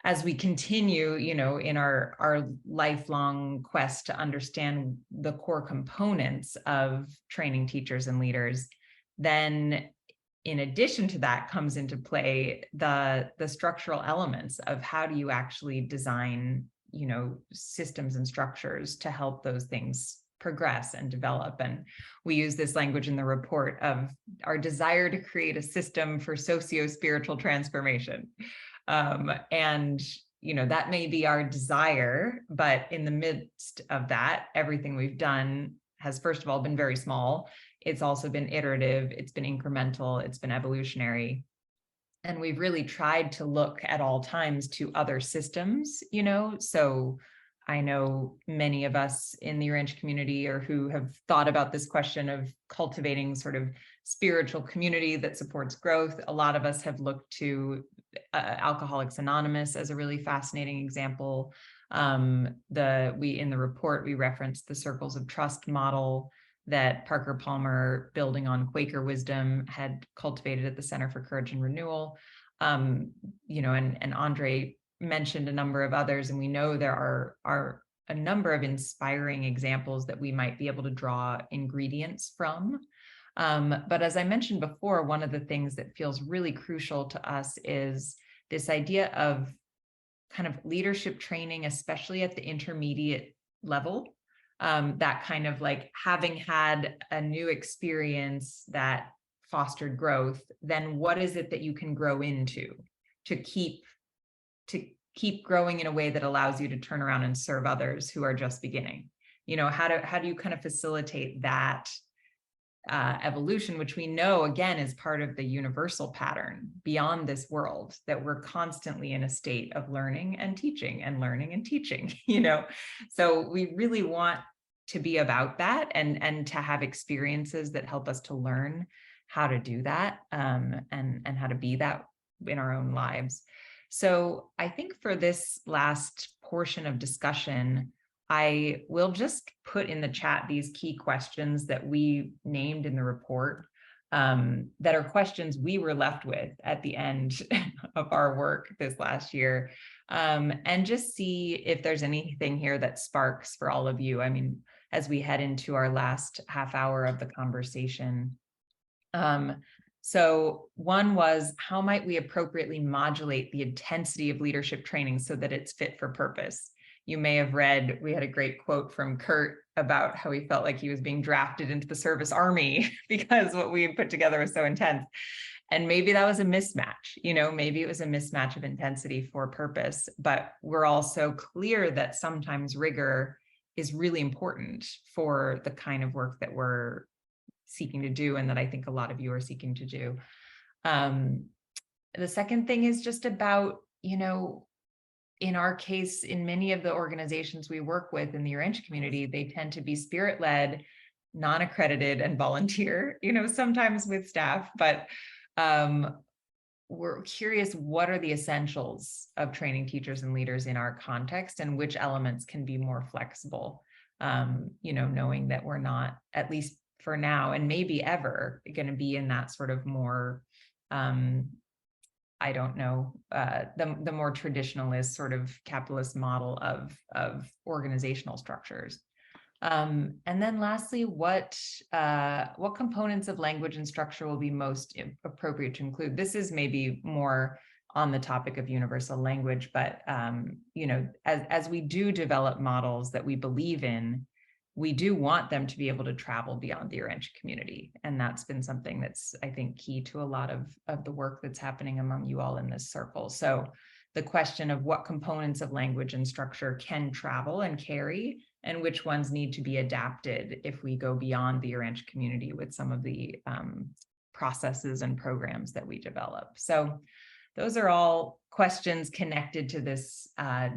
as we continue, you know, in our lifelong quest to understand the core components of training teachers and leaders, then in addition to that comes into play the structural elements of how do you actually design, you know, systems and structures to help those things progress and develop. And we use this language in the report of our desire to create a system for socio-spiritual transformation. And, you know, that may be our desire, but in the midst of that, everything we've done has, first of all, been very small. It's also been iterative, it's been incremental, it's been evolutionary. And we've really tried to look at all times to other systems, you know, so I know many of us in the Urantia community or who have thought about this question of cultivating sort of spiritual community that supports growth. A lot of us have looked to Alcoholics Anonymous as a really fascinating example. In the report, we referenced the Circles of Trust model that Parker Palmer, building on Quaker wisdom, had cultivated at the Center for Courage and Renewal. You know, and Andre mentioned a number of others, and we know there are a number of inspiring examples that we might be able to draw ingredients from. But as I mentioned before, one of the things that feels really crucial to us is this idea of kind of leadership training, especially at the intermediate level. That kind of like having had a new experience that fostered growth, then what is it that you can grow into to keep growing in a way that allows you to turn around and serve others who are just beginning? You know, how do you kind of facilitate that evolution, which we know again is part of the universal pattern beyond this world, that we're constantly in a state of learning and teaching and learning and teaching, you know. So we really want to be about that and to have experiences that help us to learn how to do that, and how to be that in our own lives. So I think for this last portion of discussion, I will just put in the chat these key questions that we named in the report, that are questions we were left with at the end of our work this last year, and just see if there's anything here that sparks for all of you. I mean, as we head into our last half hour of the conversation. So one was, how might we appropriately modulate the intensity of leadership training so that it's fit for purpose? You may have read, we had a great quote from Kurt about how he felt like he was being drafted into the service army because what we had put together was so intense. And maybe that was a mismatch, you know, maybe it was a mismatch of intensity for purpose, but we're also clear that sometimes rigor is really important for the kind of work that we're seeking to do, and that I think a lot of you are seeking to do. The second thing is just about, you know, in our case, in many of the organizations we work with in the Urantia community, they tend to be spirit-led, non-accredited, and volunteer, you know, sometimes with staff, but we're curious, what are the essentials of training teachers and leaders in our context, and which elements can be more flexible, you know, knowing that we're not, at least for now, and maybe ever, going to be in that sort of more, I don't know, the more traditionalist sort of capitalist model of organizational structures. And then lastly, what components of language and structure will be most appropriate to include? This is maybe more on the topic of universal language, but you know, as we do develop models that we believe in, we do want them to be able to travel beyond the Urantia community. And that's been something that's, I think, key to a lot of the work that's happening among you all in this circle. So the question of what components of language and structure can travel and carry, and which ones need to be adapted if we go beyond the Urantia community with some of the processes and programs that we develop. So those are all questions connected to this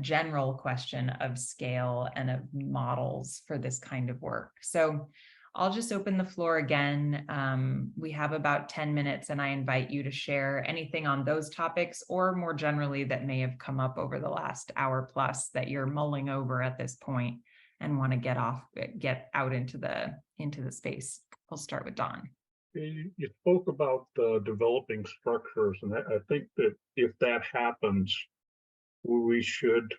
general question of scale and of models for this kind of work. So I'll just open the floor again. We have about 10 minutes, and I invite you to share anything on those topics, or more generally that may have come up over the last hour plus that you're mulling over at this point and want to get out into the space. We'll start with Don. You spoke about developing structures, and I think that if that happens, we should,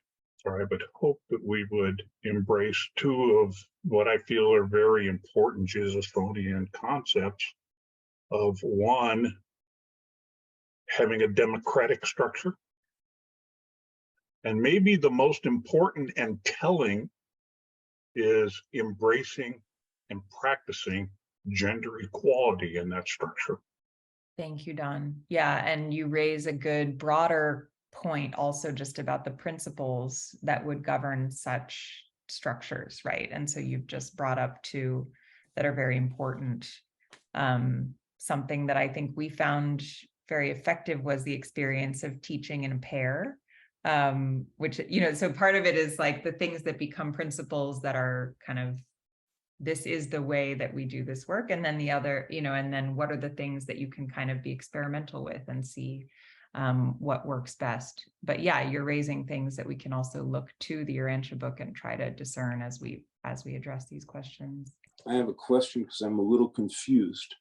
I would hope that we would embrace two of what I feel are very important Jesusonian concepts of, one, having a democratic structure. And maybe the most important and telling is embracing and practicing gender equality in that structure. Thank you, Don. Yeah, and you raise a good broader point also just about the principles that would govern such structures, right? And so you've just brought up two that are very important. Something that I think we found very effective was the experience of teaching in a pair, which, you know, so part of it is like the things that become principles that are kind of, this is the way that we do this work. And then the other, you know, and then what are the things that you can kind of be experimental with and see what works best. But yeah, you're raising things that we can also look to the Urantia book and try to discern as we address these questions. I have a question because I'm a little confused.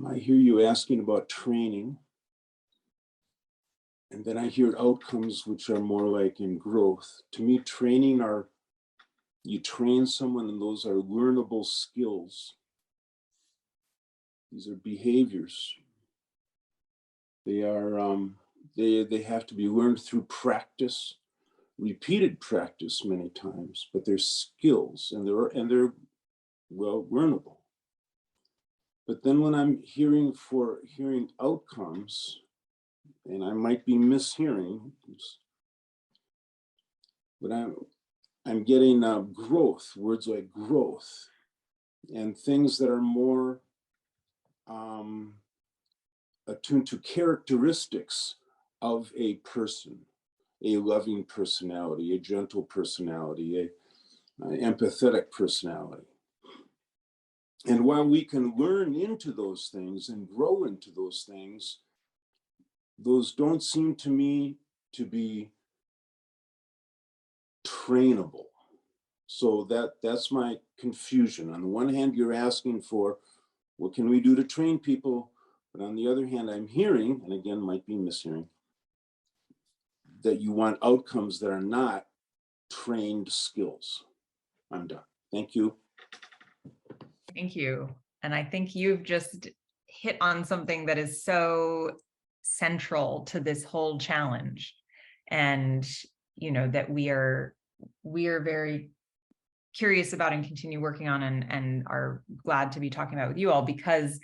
I hear you asking about training, and then I hear outcomes, which are more like in growth. To me, training are, you train someone and those are learnable skills. These are behaviors. They are, they have to be learned through practice, repeated practice many times, but they're skills and they're well learnable. But then when I'm hearing outcomes, and I might be mishearing, but I'm getting growth, words like growth, and things that are more attuned to characteristics of a person, a loving personality, a gentle personality, an empathetic personality. And while we can learn into those things and grow into those things, those don't seem to me to be trainable. So that's my confusion. On the one hand, you're asking for, what can we do to train people? But on the other hand, I'm hearing, and again, might be mishearing, that you want outcomes that are not trained skills. I'm done. Thank you. Thank you. And I think you've just hit on something that is so central to this whole challenge. And, you know, that we are very curious about and continue working on and are glad to be talking about with you all, because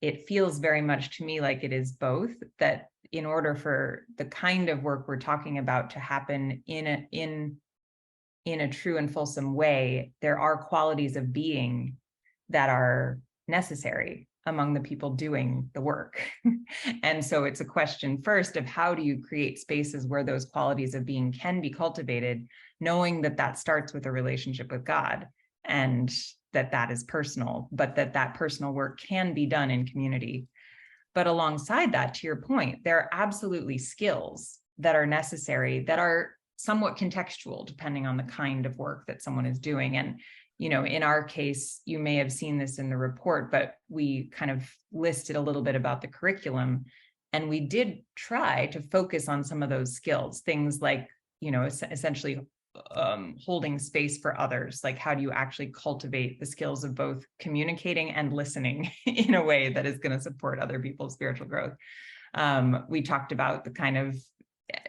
it feels very much to me like it is both, that in order for the kind of work we're talking about to happen in a true and fulsome way, there are qualities of being that are necessary among the people doing the work. And so it's a question first of how do you create spaces where those qualities of being can be cultivated, knowing that that starts with a relationship with God and that is personal, but that personal work can be done in community. But alongside that, to your point, there are absolutely skills that are necessary that are somewhat contextual depending on the kind of work that someone is doing. And you know, in our case, you may have seen this in the report, but we kind of listed a little bit about the curriculum. And we did try to focus on some of those skills, things like, you know, essentially holding space for others. Like, how do you actually cultivate the skills of both communicating and listening in a way that is going to support other people's spiritual growth? We talked about the kind of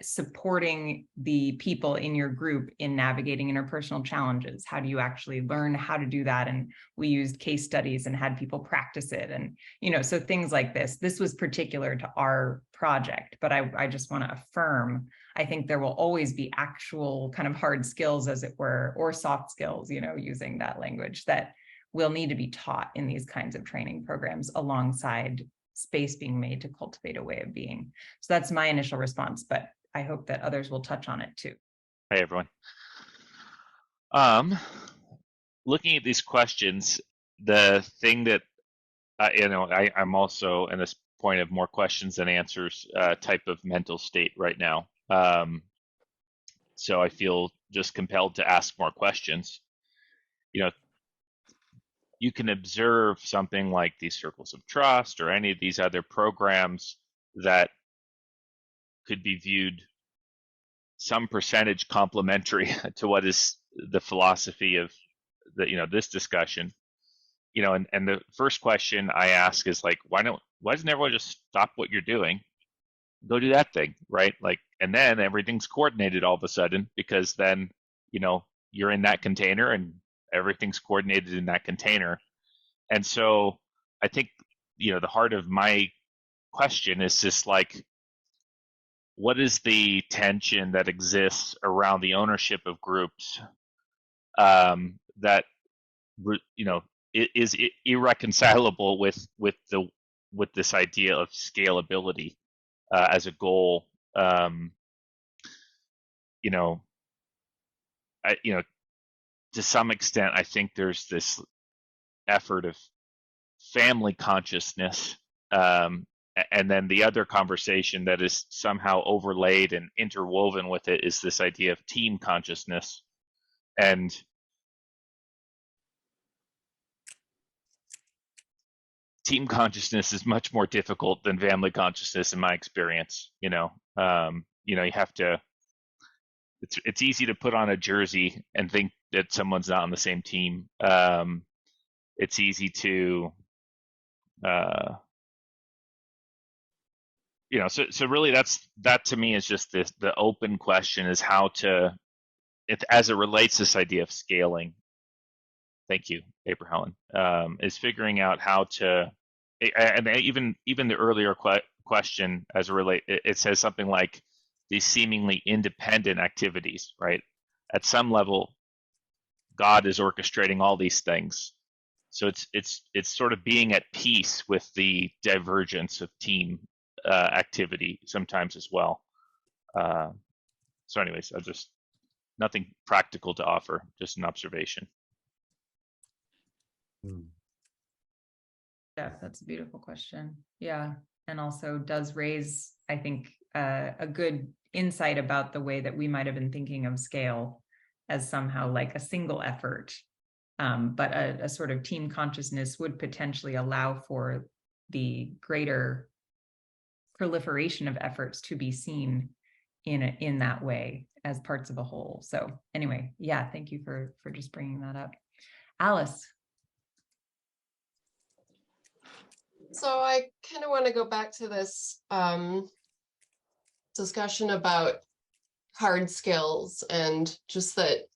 supporting the people in your group in navigating interpersonal challenges. How do you actually learn how to do that? And we used case studies and had people practice it. And, you know, so things like this was particular to our project, but I just want to affirm, I think there will always be actual kind of hard skills, as it were, or soft skills, you know, using that language, that will need to be taught in these kinds of training programs alongside space being made to cultivate a way of being. So that's my initial response, but I hope that others will touch on it too. Hi, everyone. Looking at these questions, the thing that, I'm also in this point of more questions than answers type of mental state right now. So I feel just compelled to ask more questions. You know, you can observe something like these circles of trust or any of these other programs that could be viewed some percentage complementary to what is the philosophy of the, you know, this discussion. and the first question I ask is like, why doesn't everyone just stop what you're doing, go do that thing, right? Like, and then everything's coordinated all of a sudden, because then, you're in that container and everything's coordinated in that container. And so I think, the heart of my question is just like, what is the tension that exists around the ownership of groups that is irreconcilable with this idea of scalability as a goal? To some extent, I think there's this effort of family consciousness, and then the other conversation that is somehow overlaid and interwoven with it is this idea of team consciousness. And team consciousness is much more difficult than family consciousness in my experience. You have to, it's easy to put on a jersey and think that someone's not on the same team. It's easy to so really that to me is just the open question is how to, as it relates to this idea of scaling. Thank you, Aprilhelen. Is figuring out how to, and even the earlier question as it says something like these seemingly independent activities, right? At some level, God is orchestrating all these things. So it's sort of being at peace with the divergence of team activity sometimes as well. So anyways, nothing practical to offer, just an observation. Yeah, that's a beautiful question. Yeah. And also does raise, I think, a good insight about the way that we might have been thinking of scale as somehow like a single effort. But a sort of team consciousness would potentially allow for the greater proliferation of efforts to be seen in that way as parts of a whole. So anyway, yeah, thank you for just bringing that up. Alice. So I kind of want to go back to this discussion about hard skills, and just that,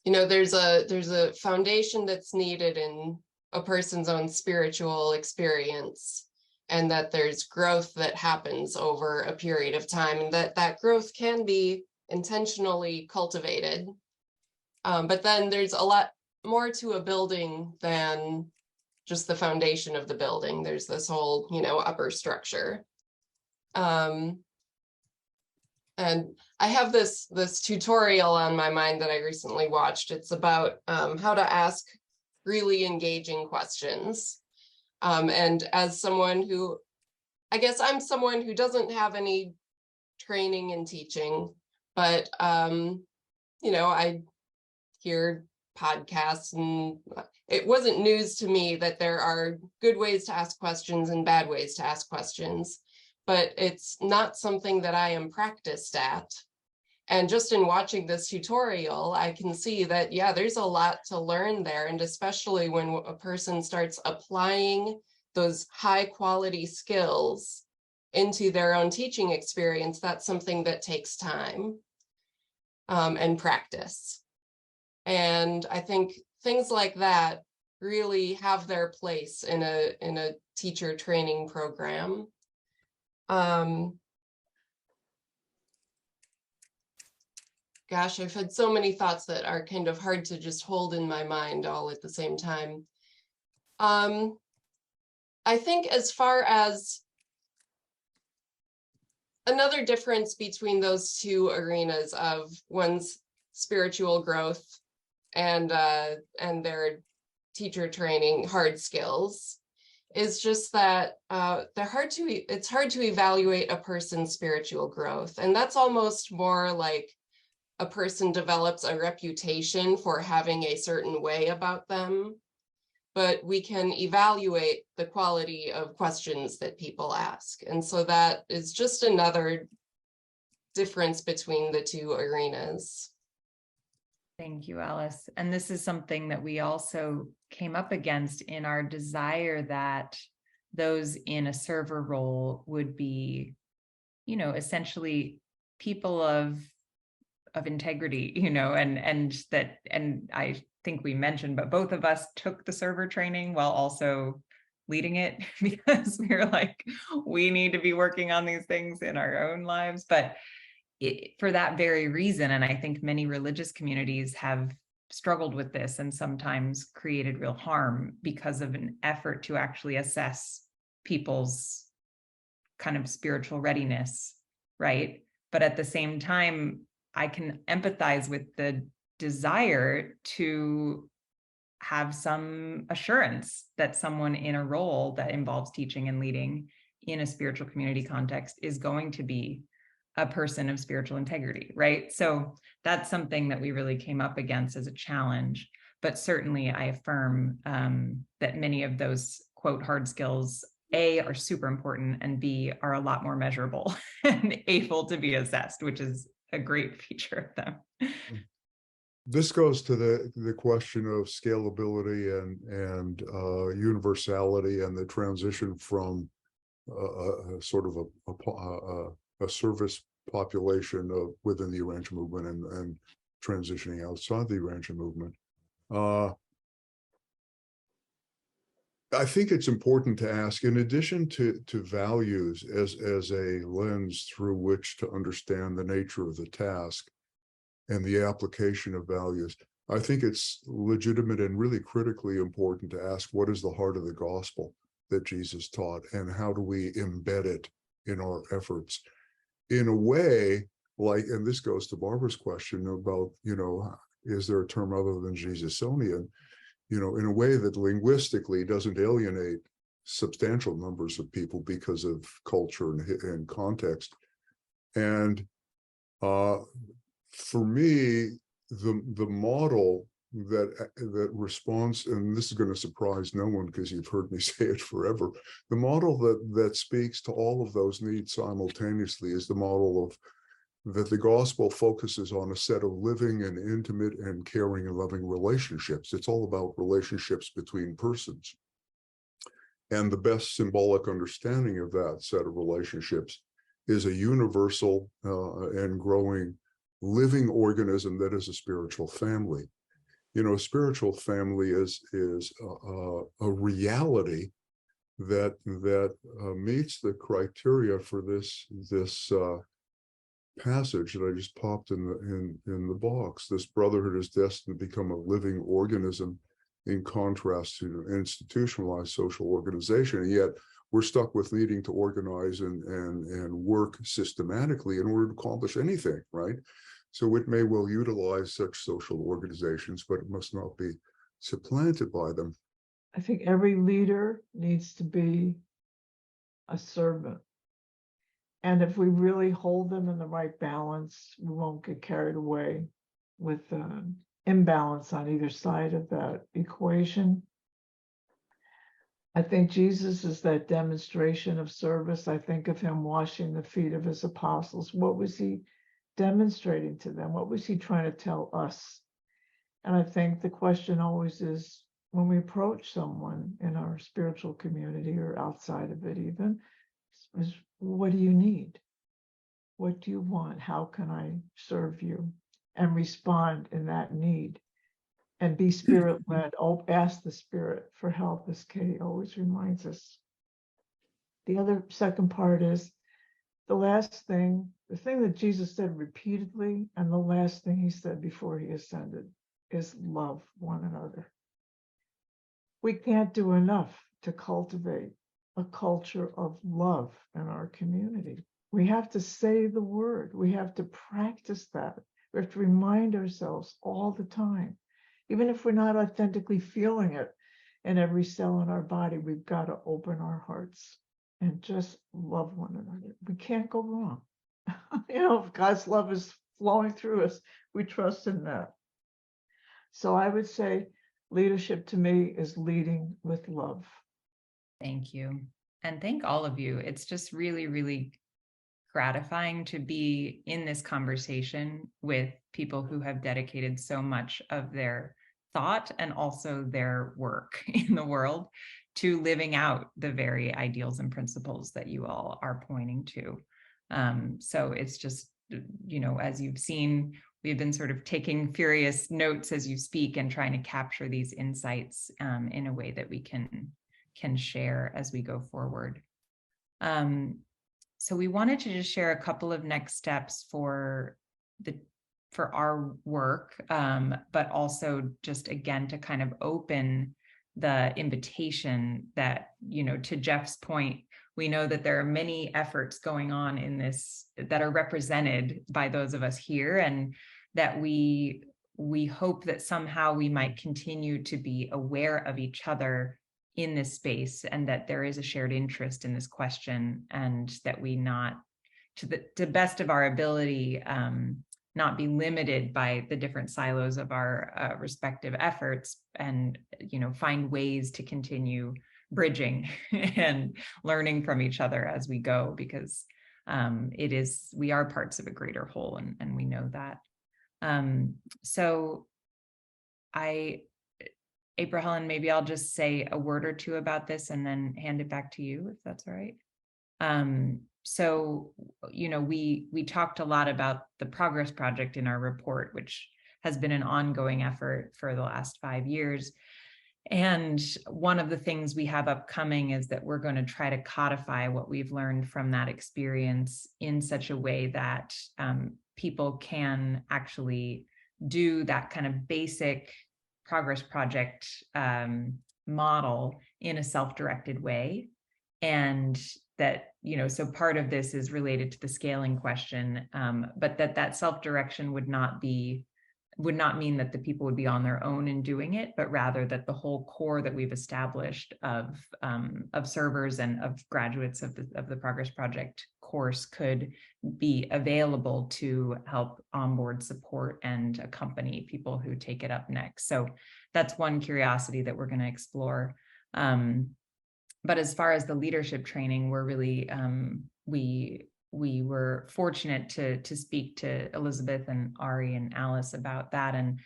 there's a foundation that's needed in a person's own spiritual experience, and that there's growth that happens over a period of time, and that growth can be intentionally cultivated. But then there's a lot more to a building than just the foundation of the building. There's this whole, upper structure. And I have this tutorial on my mind that I recently watched. It's about how to ask really engaging questions. And as someone who, I guess I'm someone who doesn't have any training in teaching, but, I hear podcasts, and it wasn't news to me that there are good ways to ask questions and bad ways to ask questions, but it's not something that I am practiced at. And just in watching this tutorial, I can see that, yeah, there's a lot to learn there. And especially when a person starts applying those high quality skills into their own teaching experience, that's something that takes time and practice. And I think things like that really have their place in a teacher training program. Gosh, I've had so many thoughts that are kind of hard to just hold in my mind all at the same time. I think as far as another difference between those two arenas of one's spiritual growth and their teacher training hard skills is just that it's hard to evaluate a person's spiritual growth. And that's almost more like a person develops a reputation for having a certain way about them, but we can evaluate the quality of questions that people ask. And so that is just another difference between the two arenas. Thank you, Alice. And this is something that we also came up against in our desire that those in a server role would be, you know, essentially people of integrity, you know, and I think we mentioned, but both of us took the server training while also leading it because we were like, we need to be working on these things in our own lives. But for that very reason, and I think many religious communities have struggled with this and sometimes created real harm because of an effort to actually assess people's kind of spiritual readiness, right? But at the same time, I can empathize with the desire to have some assurance that someone in a role that involves teaching and leading in a spiritual community context is going to be a person of spiritual integrity, right? So that's something that we really came up against as a challenge. But certainly I affirm that many of those, quote, hard skills, A, are super important, and B, are a lot more measurable and able to be assessed, which is a great feature of them. This goes to the question of scalability and universality, and the transition from a sort of a service population within the Urantia movement and transitioning outside the Urantia movement. I think it's important to ask, in addition to values as a lens through which to understand the nature of the task and the application of values, I think it's legitimate and really critically important to ask, what is the heart of the gospel that Jesus taught, and how do we embed it in our efforts? In a way, like, and this goes to Barbara's question about, you know, is there a term other than Jesusonian? You know, in a way that linguistically doesn't alienate substantial numbers of people because of culture and context. And for me, the model that responds, and this is going to surprise no one because you've heard me say it forever, the model that speaks to all of those needs simultaneously is the model of that the gospel focuses on a set of living and intimate and caring and loving relationships. It's all about relationships between persons. And the best symbolic understanding of that set of relationships is a universal and growing living organism that is a spiritual family. You know, a spiritual family is a reality that meets the criteria for this passage that I just popped in the box. This brotherhood is destined to become a living organism, in contrast to institutionalized social organization. And yet we're stuck with needing to organize and work systematically in order to accomplish anything, right? So it may well utilize such social organizations, but it must not be supplanted by them. I think every leader needs to be a servant. And if we really hold them in the right balance, we won't get carried away with imbalance on either side of that equation. I think Jesus is that demonstration of service. I think of him washing the feet of his apostles. What was he demonstrating to them? What was he trying to tell us? And I think the question always is, when we approach someone in our spiritual community or outside of it even, is, what do you need? What do you want? How can I serve you? And respond in that need. And be spirit-led. Oh, ask the Spirit for help, as Kay always reminds us. The other second part is the last thing, the thing that Jesus said repeatedly, and the last thing he said before he ascended, is love one another. We can't do enough to cultivate a culture of love in our community. We have to say the word. We have to practice that. We have to remind ourselves all the time. Even if we're not authentically feeling it in every cell in our body, we've got to open our hearts and just love one another. We can't go wrong. You know, if God's love is flowing through us, we trust in that. So I would say leadership to me is leading with love. Thank you. And thank all of you. It's just really, really gratifying to be in this conversation with people who have dedicated so much of their thought and also their work in the world to living out the very ideals and principles that you all are pointing to. So it's just, you know, as you've seen, we've been sort of taking furious notes as you speak and trying to capture these insights in a way that we can share as we go forward. So we wanted to just share a couple of next steps for our work, but also just again to kind of open the invitation that, you know, to Jeff's point, we know that there are many efforts going on in this that are represented by those of us here, and that we hope that somehow we might continue to be aware of each other in this space, and that there is a shared interest in this question, and that we not, to the best of our ability, not be limited by the different silos of our respective efforts, and, you know, find ways to continue bridging and learning from each other as we go, because we are parts of a greater whole, and we know that. So Aprilhelen, maybe I'll just say a word or two about this and then hand it back to you, if that's all right. So, you know, we talked a lot about the Progress Project in our report, which has been an ongoing effort for the last 5 years. And one of the things we have upcoming is that we're going to try to codify what we've learned from that experience in such a way that people can actually do that kind of basic Progress Project model in a self-directed way. And that, you know, so part of this is related to the scaling question, but that self-direction would not mean that the people would be on their own in doing it, but rather that the whole core that we've established of servers and of graduates of the Progress Project course could be available to help onboard, support, and accompany people who take it up next. So that's one curiosity that we're going to explore. But as far as the leadership training, we're really, we were fortunate to speak to Elizabeth and Ari and Alice about that. And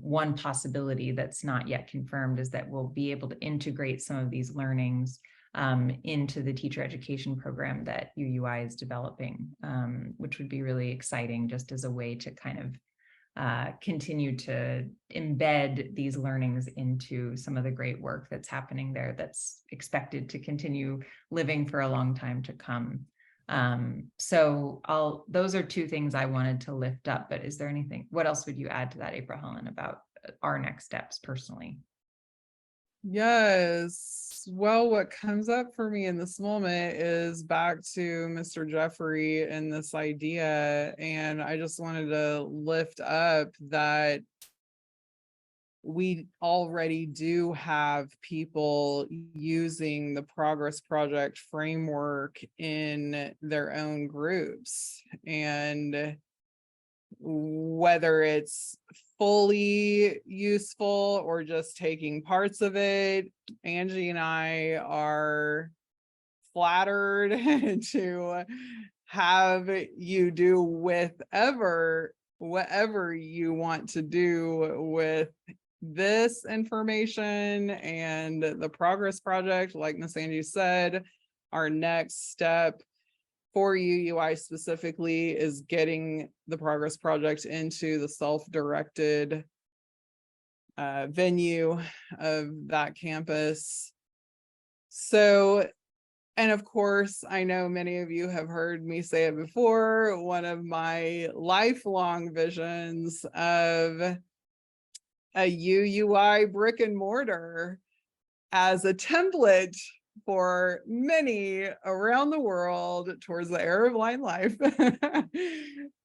one possibility that's not yet confirmed is that we'll be able to integrate some of these learnings into the teacher education program that UUI is developing, which would be really exciting, just as a way to kind of continue to embed these learnings into some of the great work that's happening there, that's expected to continue living for a long time to come. So those are two things I wanted to lift up, but is there anything, what else would you add to that, Aprilhelen, about our next steps personally? Yes. Well, what comes up for me in this moment is back to Mr. Jeffrey and this idea. And I just wanted to lift up that we already do have people using the Progress Project framework in their own groups. And whether it's fully useful or just taking parts of it, Angie and I are flattered to have you do whatever you want to do with this information and the Progress Project. Like Miss Angie said, our next step for UUI specifically is getting the Progress Project into the self-directed venue of that campus. So, and of course, I know many of you have heard me say it before, one of my lifelong visions of a UUI brick and mortar as a template for many around the world towards the era of line life.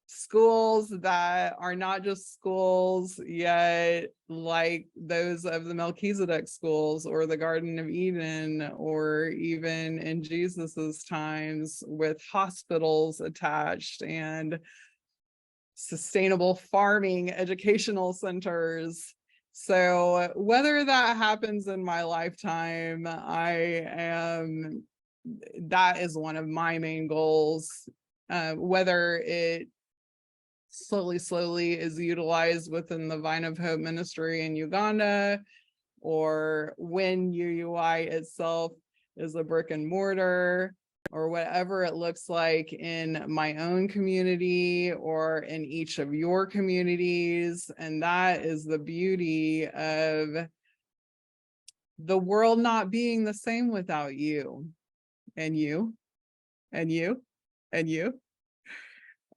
Schools that are not just schools yet like those of the Melchizedek schools or the Garden of Eden, or even in Jesus's times with hospitals attached and sustainable farming educational centers. So whether that happens in my lifetime, that is one of my main goals whether it slowly is utilized within the Vine of Hope ministry in Uganda, or when UUI itself is a brick and mortar, or whatever it looks like in my own community or in each of your communities. And that is the beauty of the world not being the same without you and you and you and you.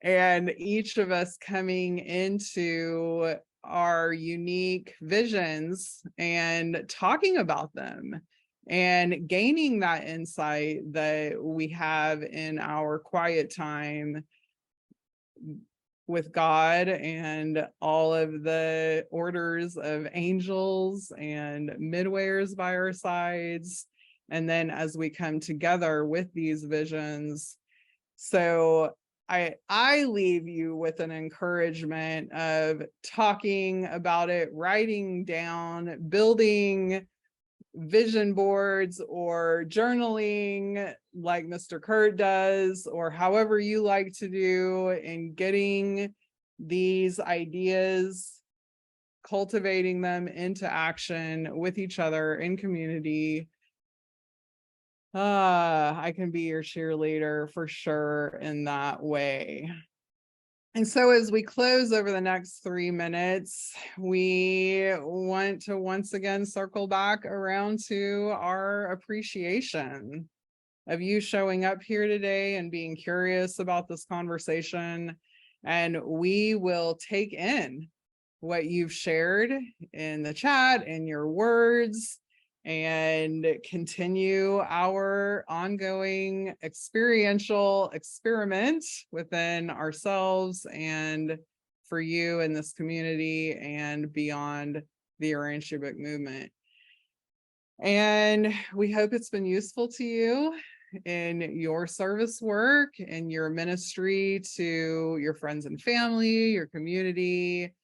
And each of us coming into our unique visions and talking about them and gaining that insight that we have in our quiet time with God and all of the orders of angels and midwayers by our sides. And then as we come together with these visions, so I leave you with an encouragement of talking about it, writing down, building vision boards or journaling like Mr. Kurt does, or however you like to do, and getting these ideas, cultivating them into action with each other in community. I can be your cheerleader for sure in that way. And so as we close over the next 3 minutes, we want to once again circle back around to our appreciation of you showing up here today and being curious about this conversation. And we will take in what you've shared in the chat and your words, and continue our ongoing experiential experiment within ourselves and for you in this community and beyond the Urantia Book movement. And we hope it's been useful to you in your service work, in your ministry to your friends and family, your community,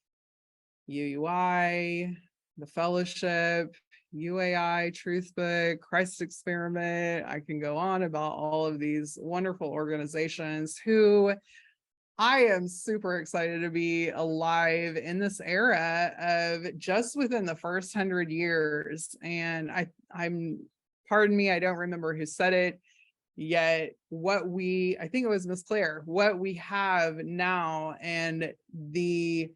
UUI, the fellowship, UAI, Truth Book, Christ Experiment. I can go on about all of these wonderful organizations who I am super excited to be alive in this era of just within the first 100 years. And I'm, pardon me, I don't remember who said it, yet I think it was Miss Claire, what we have now and the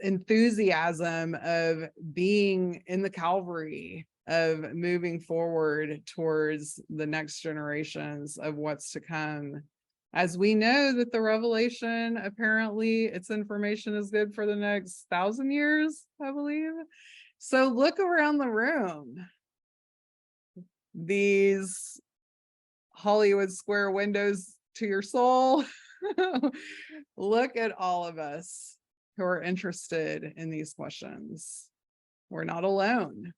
enthusiasm of being in the Calvary, of moving forward towards the next generations of what's to come. As we know that the revelation, apparently its information is good for the next 1,000 years, I believe. So look around the room. These Hollywood square windows to your soul. Look at all of us who are interested in these questions. We're not alone,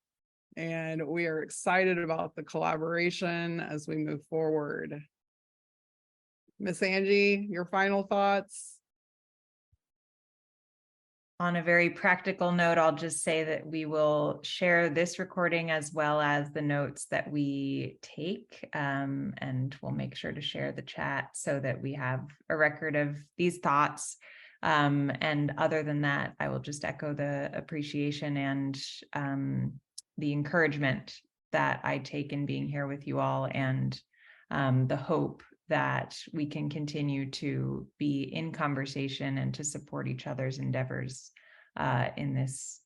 and we are excited about the collaboration as we move forward. Miss Angie, your final thoughts? On a very practical note, I'll just say that we will share this recording as well as the notes that we take, and we'll make sure to share the chat so that we have a record of these thoughts. And other than that, I will just echo the appreciation and the encouragement that I take in being here with you all, and the hope that we can continue to be in conversation and to support each other's endeavors in this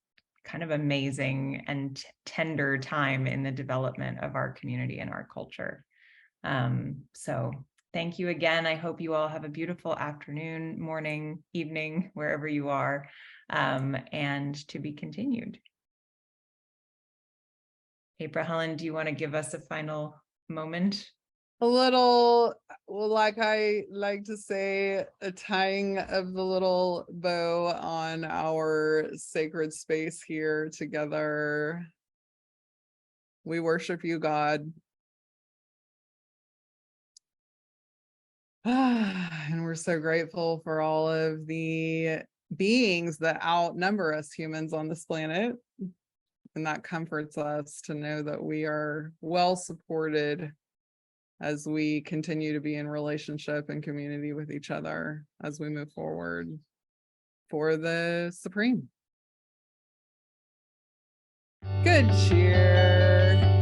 kind of amazing and tender time in the development of our community and our culture. So thank you again. I hope you all have a beautiful afternoon, morning, evening, wherever you are, and to be continued. Aprilhelen, do you want to give us a final moment? A little, well, like I like to say, a tying of the little bow on our sacred space here together. We worship you, God. And we're so grateful for all of the beings that outnumber us humans on this planet. And that comforts us to know that we are well supported as we continue to be in relationship and community with each other as we move forward for the Supreme. Good cheer.